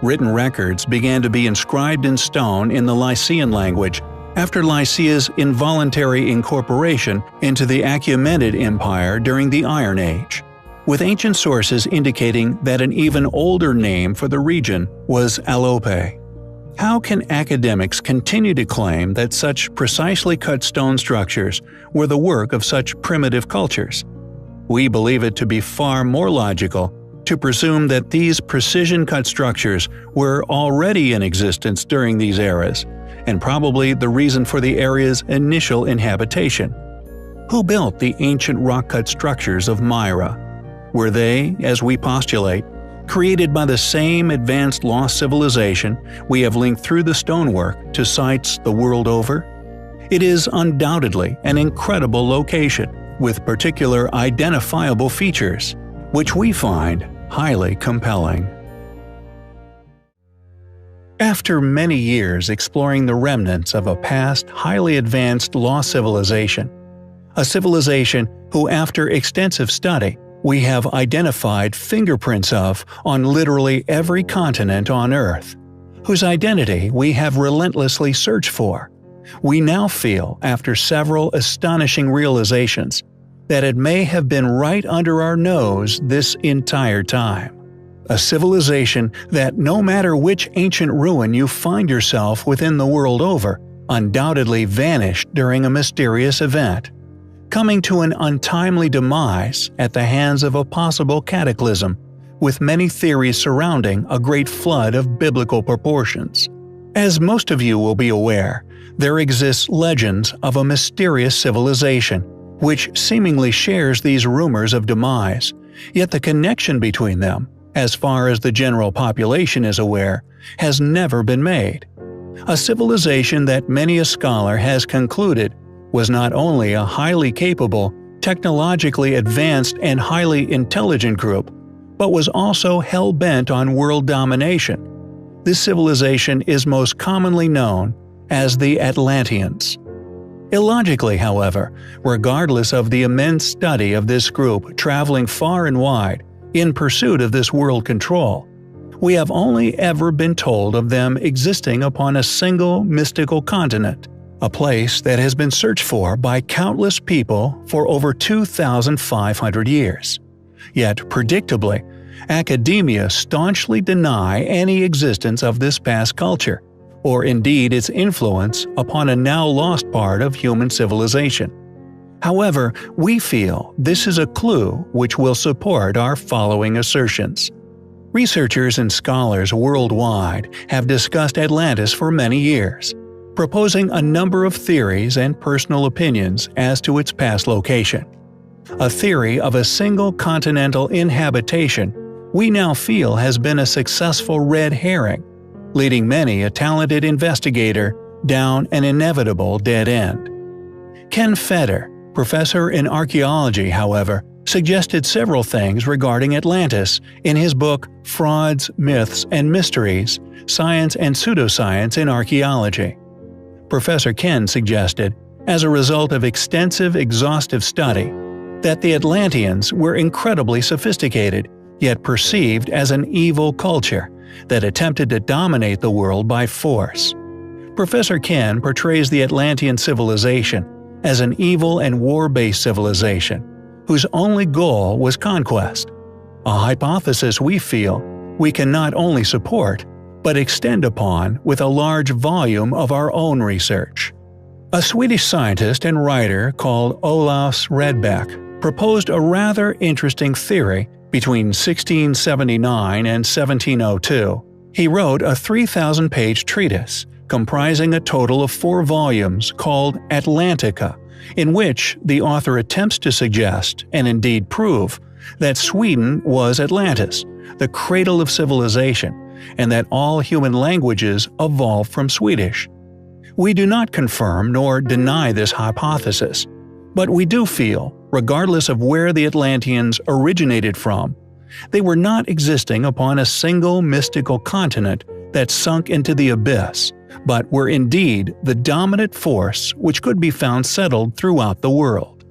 Written records began to be inscribed in stone in the Lycian language after Lycia's involuntary incorporation into the Achaemenid Empire during the Iron Age, with ancient sources indicating that an even older name for the region was Alope. How can academics continue to claim that such precisely cut stone structures were the work of such primitive cultures? We believe it to be far more logical to presume that these precision-cut structures were already in existence during these eras, and probably the reason for the area's initial inhabitation. Who built the ancient rock-cut structures of Myra? Were they, as we postulate, created by the same advanced lost civilization we have linked through the stonework to sites the world over? It is undoubtedly an incredible location, with particular identifiable features, which we find highly compelling. After many years exploring the remnants of a past highly advanced lost civilization, a civilization who after extensive study we have identified fingerprints of on literally every continent on Earth, whose identity we have relentlessly searched for, we now feel, after several astonishing realizations, that it may have been right under our nose this entire time. A civilization that, no matter which ancient ruin you find yourself within the world over, undoubtedly vanished during a mysterious event, coming to an untimely demise at the hands of a possible cataclysm, with many theories surrounding a great flood of biblical proportions. As most of you will be aware, there exists legends of a mysterious civilization, which seemingly shares these rumors of demise, yet the connection between them, as far as the general population is aware, has never been made. A civilization that many a scholar has concluded was not only a highly capable, technologically advanced and highly intelligent group, but was also hell-bent on world domination. This civilization is most commonly known as the Atlanteans. Illogically, however, regardless of the immense study of this group traveling far and wide in pursuit of this world control, we have only ever been told of them existing upon a single mystical continent, a place that has been searched for by countless people for over 2,500 years. Yet, predictably, academia staunchly deny any existence of this past culture, or indeed its influence upon a now lost part of human civilization. However, we feel this is a clue which will support our following assertions. Researchers and scholars worldwide have discussed Atlantis for many years, proposing a number of theories and personal opinions as to its past location. A theory of a single continental inhabitation we now feel has been a successful red herring, leading many a talented investigator down an inevitable dead end. Ken Feder, professor in archaeology, however, suggested several things regarding Atlantis in his book Frauds, Myths, and Mysteries: Science and Pseudoscience in Archaeology. Professor Ken suggested, as a result of extensive exhaustive study, that the Atlanteans were incredibly sophisticated, yet perceived as an evil culture that attempted to dominate the world by force. Professor Ken portrays the Atlantean civilization as an evil and war-based civilization, whose only goal was conquest, a hypothesis we feel we can not only support, but extend upon with a large volume of our own research. A Swedish scientist and writer called Olaus Redbeck proposed a rather interesting theory. Between 1679 and 1702, he wrote a 3,000-page treatise comprising a total of 4 volumes called Atlantica, in which the author attempts to suggest, and indeed prove, that Sweden was Atlantis, the cradle of civilization, and that all human languages evolved from Swedish. We do not confirm nor deny this hypothesis, but we do feel, regardless of where the Atlanteans originated from, they were not existing upon a single mystical continent that sunk into the abyss, but were indeed the dominant force which could be found settled throughout the world.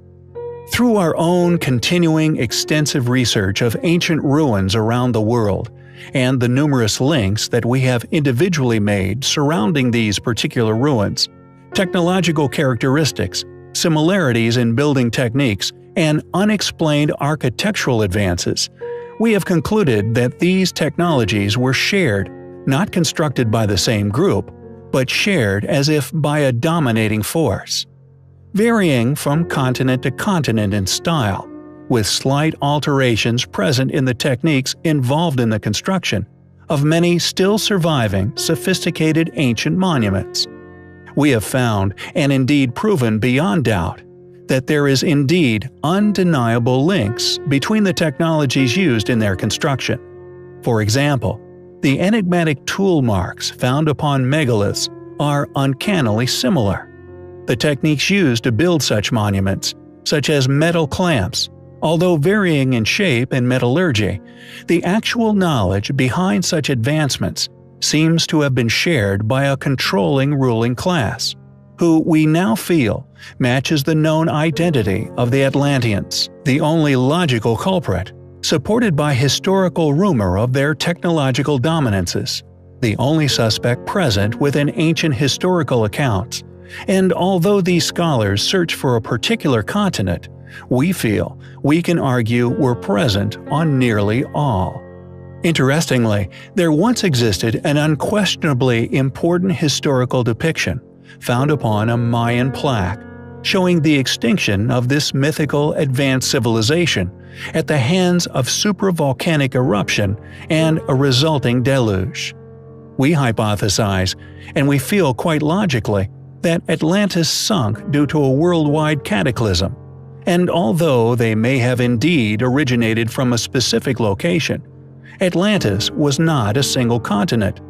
Through our own continuing extensive research of ancient ruins around the world, and the numerous links that we have individually made surrounding these particular ruins, technological characteristics, similarities in building techniques, and unexplained architectural advances, we have concluded that these technologies were shared, not constructed by the same group, but shared as if by a dominating force. Varying from continent to continent in style, with slight alterations present in the techniques involved in the construction of many still surviving sophisticated ancient monuments. We have found, and indeed proven beyond doubt, that there is indeed undeniable links between the technologies used in their construction. For example, the enigmatic tool marks found upon megaliths are uncannily similar. The techniques used to build such monuments, such as metal clamps, although varying in shape and metallurgy, the actual knowledge behind such advancements seems to have been shared by a controlling ruling class, who we now feel matches the known identity of the Atlanteans, the only logical culprit, supported by historical rumor of their technological dominances, the only suspect present within ancient historical accounts, and although these scholars search for a particular continent, we feel we can argue were present on nearly all. Interestingly, there once existed an unquestionably important historical depiction found upon a Mayan plaque, showing the extinction of this mythical advanced civilization at the hands of supravolcanic eruption and a resulting deluge. We hypothesize, and we feel quite logically, that Atlantis sunk due to a worldwide cataclysm, and although they may have indeed originated from a specific location, Atlantis was not a single continent,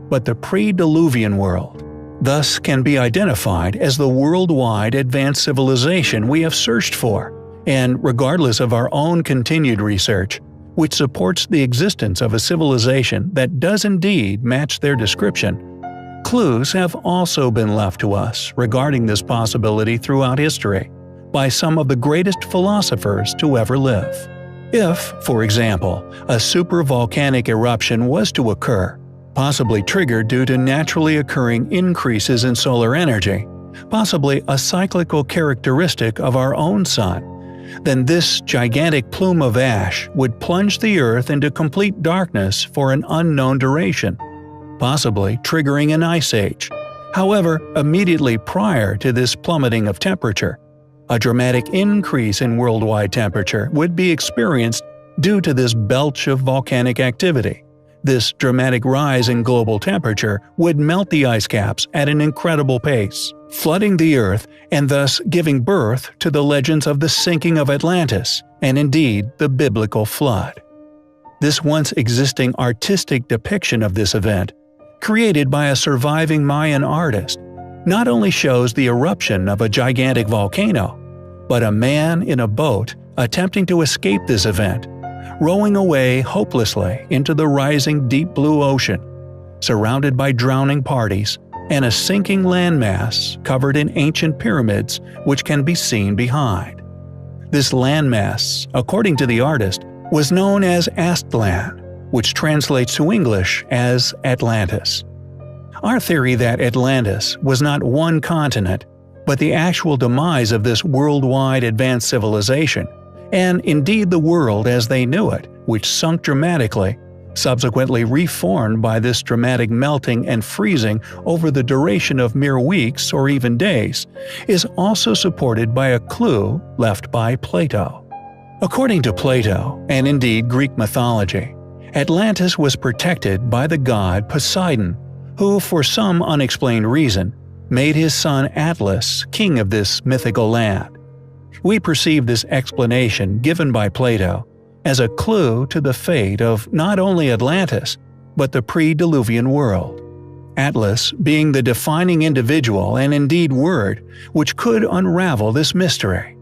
but the pre-Diluvian world, thus can be identified as the worldwide advanced civilization we have searched for, and regardless of our own continued research, which supports the existence of a civilization that does indeed match their description, Clues have also been left to us regarding this possibility throughout history by some of the greatest philosophers to ever live. If, for example, a supervolcanic eruption was to occur, possibly triggered due to naturally occurring increases in solar energy, possibly a cyclical characteristic of our own sun, then this gigantic plume of ash would plunge the Earth into complete darkness for an unknown duration, possibly triggering an ice age. However, immediately prior to this plummeting of temperature, a dramatic increase in worldwide temperature would be experienced due to this belch of volcanic activity. This dramatic rise in global temperature would melt the ice caps at an incredible pace, flooding the Earth and thus giving birth to the legends of the sinking of Atlantis and indeed the biblical flood. This once existing artistic depiction of this event, created by a surviving Mayan artist, not only shows the eruption of a gigantic volcano, but a man in a boat attempting to escape this event, rowing away hopelessly into the rising deep blue ocean, surrounded by drowning parties, and a sinking landmass covered in ancient pyramids which can be seen behind. This landmass, according to the artist, was known as Aztlan, which translates to English as Atlantis. Our theory that Atlantis was not one continent, but the actual demise of this worldwide advanced civilization, and indeed the world as they knew it, which sunk dramatically, subsequently reformed by this dramatic melting and freezing over the duration of mere weeks or even days, is also supported by a clue left by Plato. According to Plato, and indeed Greek mythology, Atlantis was protected by the god Poseidon, who, for some unexplained reason, made his son Atlas king of this mythical land. We perceive this explanation given by Plato as a clue to the fate of not only Atlantis, but the pre-Diluvian world. Atlas being the defining individual and indeed word which could unravel this mystery.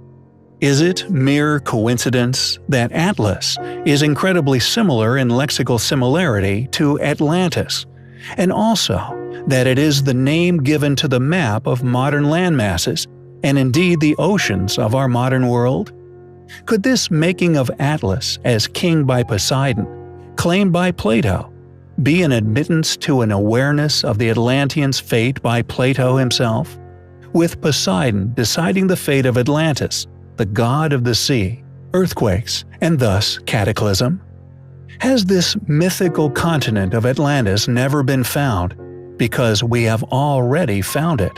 Is it mere coincidence that Atlas is incredibly similar in lexical similarity to Atlantis, and also that it is the name given to the map of modern landmasses and indeed the oceans of our modern world? Could this making of Atlas as king by Poseidon, claimed by Plato, be an admittance to an awareness of the Atlanteans' fate by Plato himself, with Poseidon deciding the fate of Atlantis, the god of the sea, earthquakes, and thus cataclysm? Has this mythical continent of Atlantis never been found because we have already found it?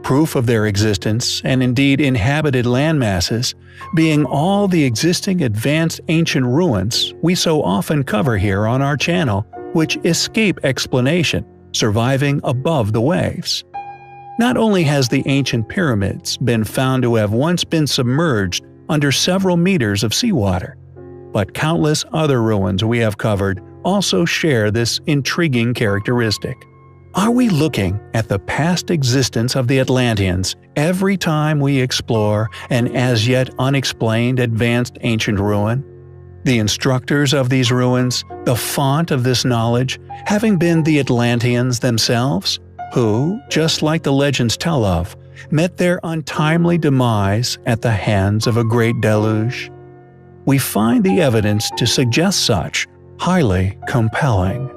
Proof of their existence, and indeed inhabited landmasses, being all the existing advanced ancient ruins we so often cover here on our channel which escape explanation, surviving above the waves. Not only has the ancient pyramids been found to have once been submerged under several meters of seawater, but countless other ruins we have covered also share this intriguing characteristic. Are we looking at the past existence of the Atlanteans every time we explore an as yet unexplained advanced ancient ruin? The instructors of these ruins, the font of this knowledge, having been the Atlanteans themselves, who, just like the legends tell of, met their untimely demise at the hands of a great deluge? We find the evidence to suggest such highly compelling.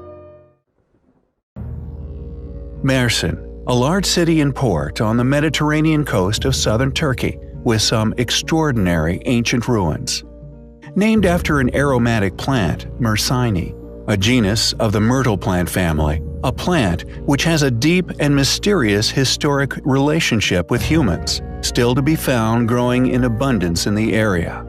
Mersin, a large city and port on the Mediterranean coast of southern Turkey with some extraordinary ancient ruins. Named after an aromatic plant, Myrcene, a genus of the myrtle plant family, a plant which has a deep and mysterious historic relationship with humans, still to be found growing in abundance in the area.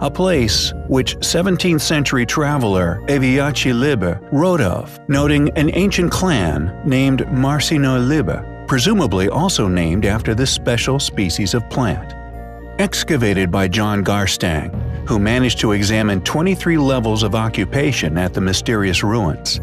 A place which 17th century traveler Eviaci Liber wrote of, noting an ancient clan named Marcinoi Liber, presumably also named after this special species of plant. Excavated by John Garstang, who managed to examine 23 levels of occupation at the mysterious ruins.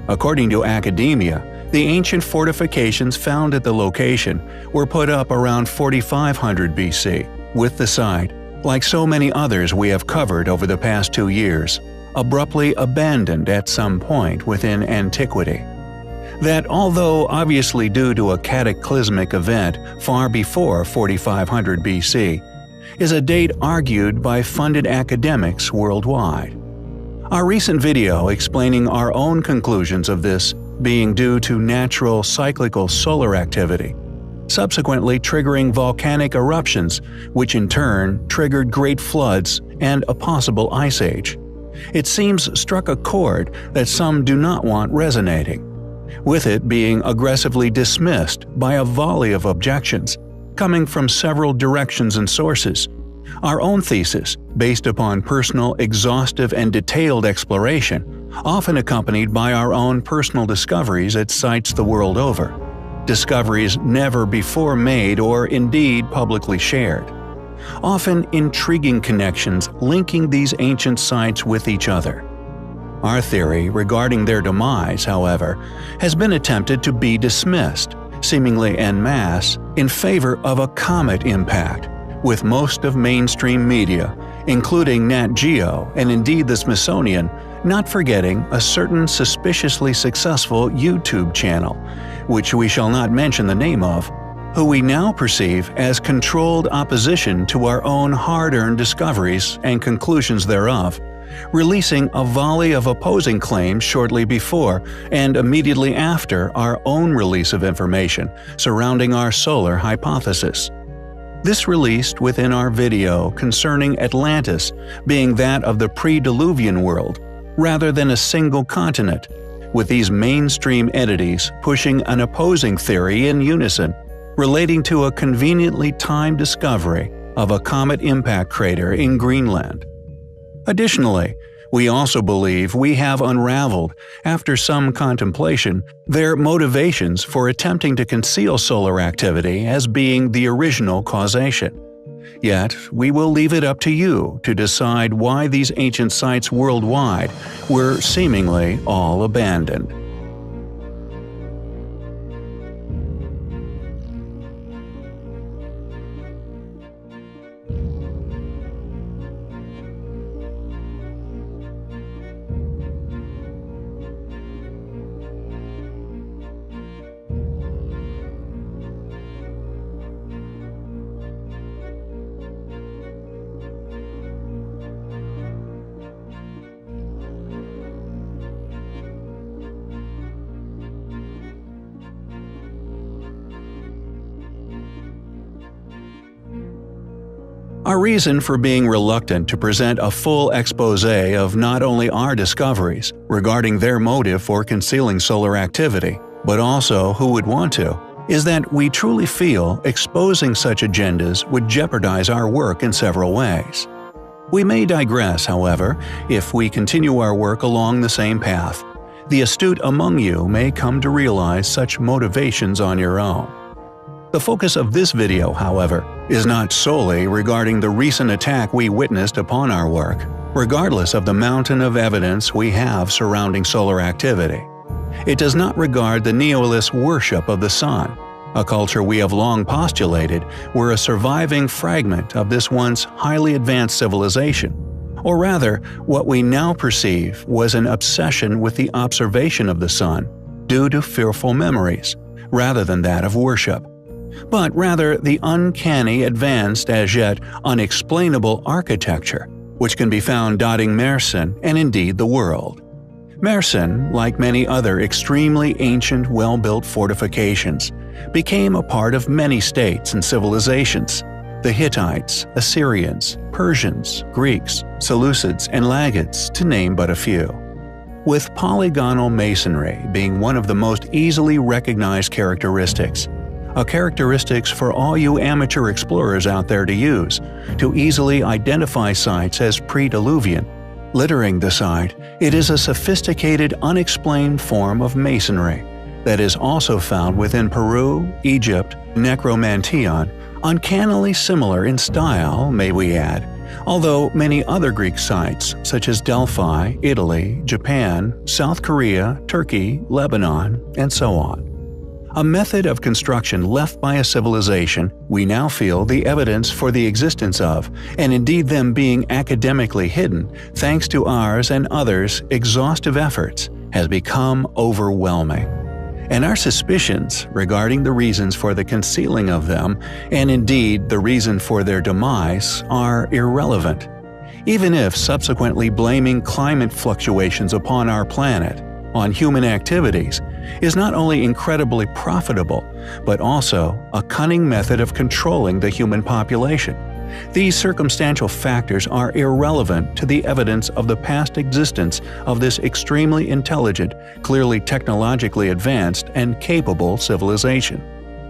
According to academia, the ancient fortifications found at the location were put up around 4500 BC, with the site, like so many others we have covered over the past 2 years, abruptly abandoned at some point within antiquity. that although obviously due to a cataclysmic event far before 4500 BC, is a date argued by funded academics worldwide. Our recent video explaining our own conclusions of this being due to natural cyclical solar activity, subsequently triggering volcanic eruptions, which in turn triggered great floods and a possible ice age. It seems struck a chord that some do not want resonating, with it being aggressively dismissed by a volley of objections, coming from several directions and sources. Our own thesis, based upon personal, exhaustive, and detailed exploration, often accompanied by our own personal discoveries at sites the world over. Discoveries never before made or indeed publicly shared. Often intriguing connections linking these ancient sites with each other. Our theory regarding their demise, however, has been attempted to be dismissed, seemingly en masse, in favor of a comet impact, with most of mainstream media, including Nat Geo and indeed the Smithsonian, not forgetting a certain suspiciously successful YouTube channel, which we shall not mention the name of, who we now perceive as controlled opposition to our own hard-earned discoveries and conclusions thereof, releasing a volley of opposing claims shortly before and immediately after our own release of information surrounding our solar hypothesis. This released within our video concerning Atlantis being that of the pre-Diluvian world, rather than a single continent, with these mainstream entities pushing an opposing theory in unison, relating to a conveniently timed discovery of a comet impact crater in Greenland. Additionally, we also believe we have unraveled, after some contemplation, their motivations for attempting to conceal solar activity as being the original causation. Yet, we will leave it up to you to decide why these ancient sites worldwide were seemingly all abandoned. Our reason for being reluctant to present a full exposé of not only our discoveries regarding their motive for concealing solar activity, but also who would want to, is that we truly feel exposing such agendas would jeopardize our work in several ways. We may digress, however, if we continue our work along the same path. The astute among you may come to realize such motivations on your own. The focus of this video, however, is not solely regarding the recent attack we witnessed upon our work, regardless of the mountain of evidence we have surrounding solar activity. It does not regard the Neolith's worship of the sun, a culture we have long postulated were a surviving fragment of this once highly advanced civilization, or rather, what we now perceive was an obsession with the observation of the sun due to fearful memories, rather than that of worship, but rather the uncanny, advanced, as yet unexplainable architecture, which can be found dotting Mersenne and indeed the world. Mersenne, like many other extremely ancient, well-built fortifications, became a part of many states and civilizations: the Hittites, Assyrians, Persians, Greeks, Seleucids, and Lagids, to name but a few. With polygonal masonry being one of the most easily recognized characteristics, a characteristics for all you amateur explorers out there to use, to easily identify sites as pre-Diluvian. Littering the site, it is a sophisticated, unexplained form of masonry that is also found within Peru, Egypt, Necromanteon, uncannily similar in style, may we add, although many other Greek sites such as Delphi, Italy, Japan, South Korea, Turkey, Lebanon, and so on. A method of construction left by a civilization we now feel the evidence for the existence of, and indeed them being academically hidden thanks to ours and others' exhaustive efforts, has become overwhelming. and our suspicions regarding the reasons for the concealing of them, and indeed the reason for their demise, are irrelevant. Even if subsequently blaming climate fluctuations upon our planet, on human activities, is not only incredibly profitable, but also a cunning method of controlling the human population, these circumstantial factors are irrelevant to the evidence of the past existence of this extremely intelligent, clearly technologically advanced, and capable civilization.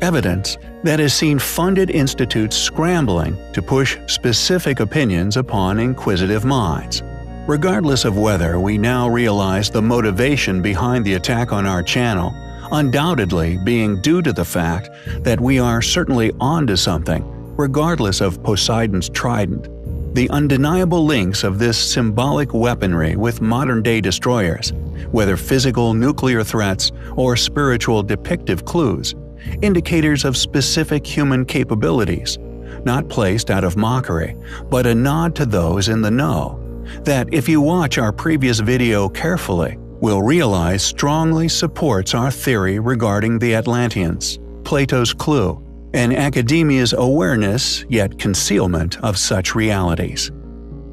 Evidence that has seen funded institutes scrambling to push specific opinions upon inquisitive minds. Regardless of whether we now realize the motivation behind the attack on our channel, undoubtedly being due to the fact that we are certainly onto something, regardless of Poseidon's trident, the undeniable links of this symbolic weaponry with modern-day destroyers, whether physical nuclear threats or spiritual depictive clues, indicators of specific human capabilities, not placed out of mockery, but a nod to those in the know, that if you watch our previous video carefully, will realize strongly supports our theory regarding the Atlanteans, Plato's clue, and academia's awareness yet concealment of such realities.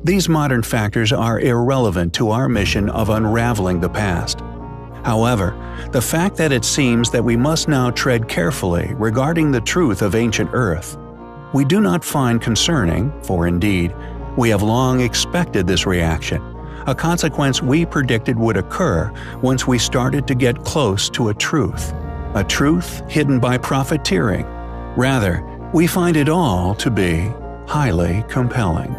These modern factors are irrelevant to our mission of unraveling the past. However, the fact that it seems that we must now tread carefully regarding the truth of ancient Earth, we do not find concerning, for indeed, we have long expected this reaction, a consequence we predicted would occur once we started to get close to a truth hidden by profiteering. Rather, we find it all to be highly compelling.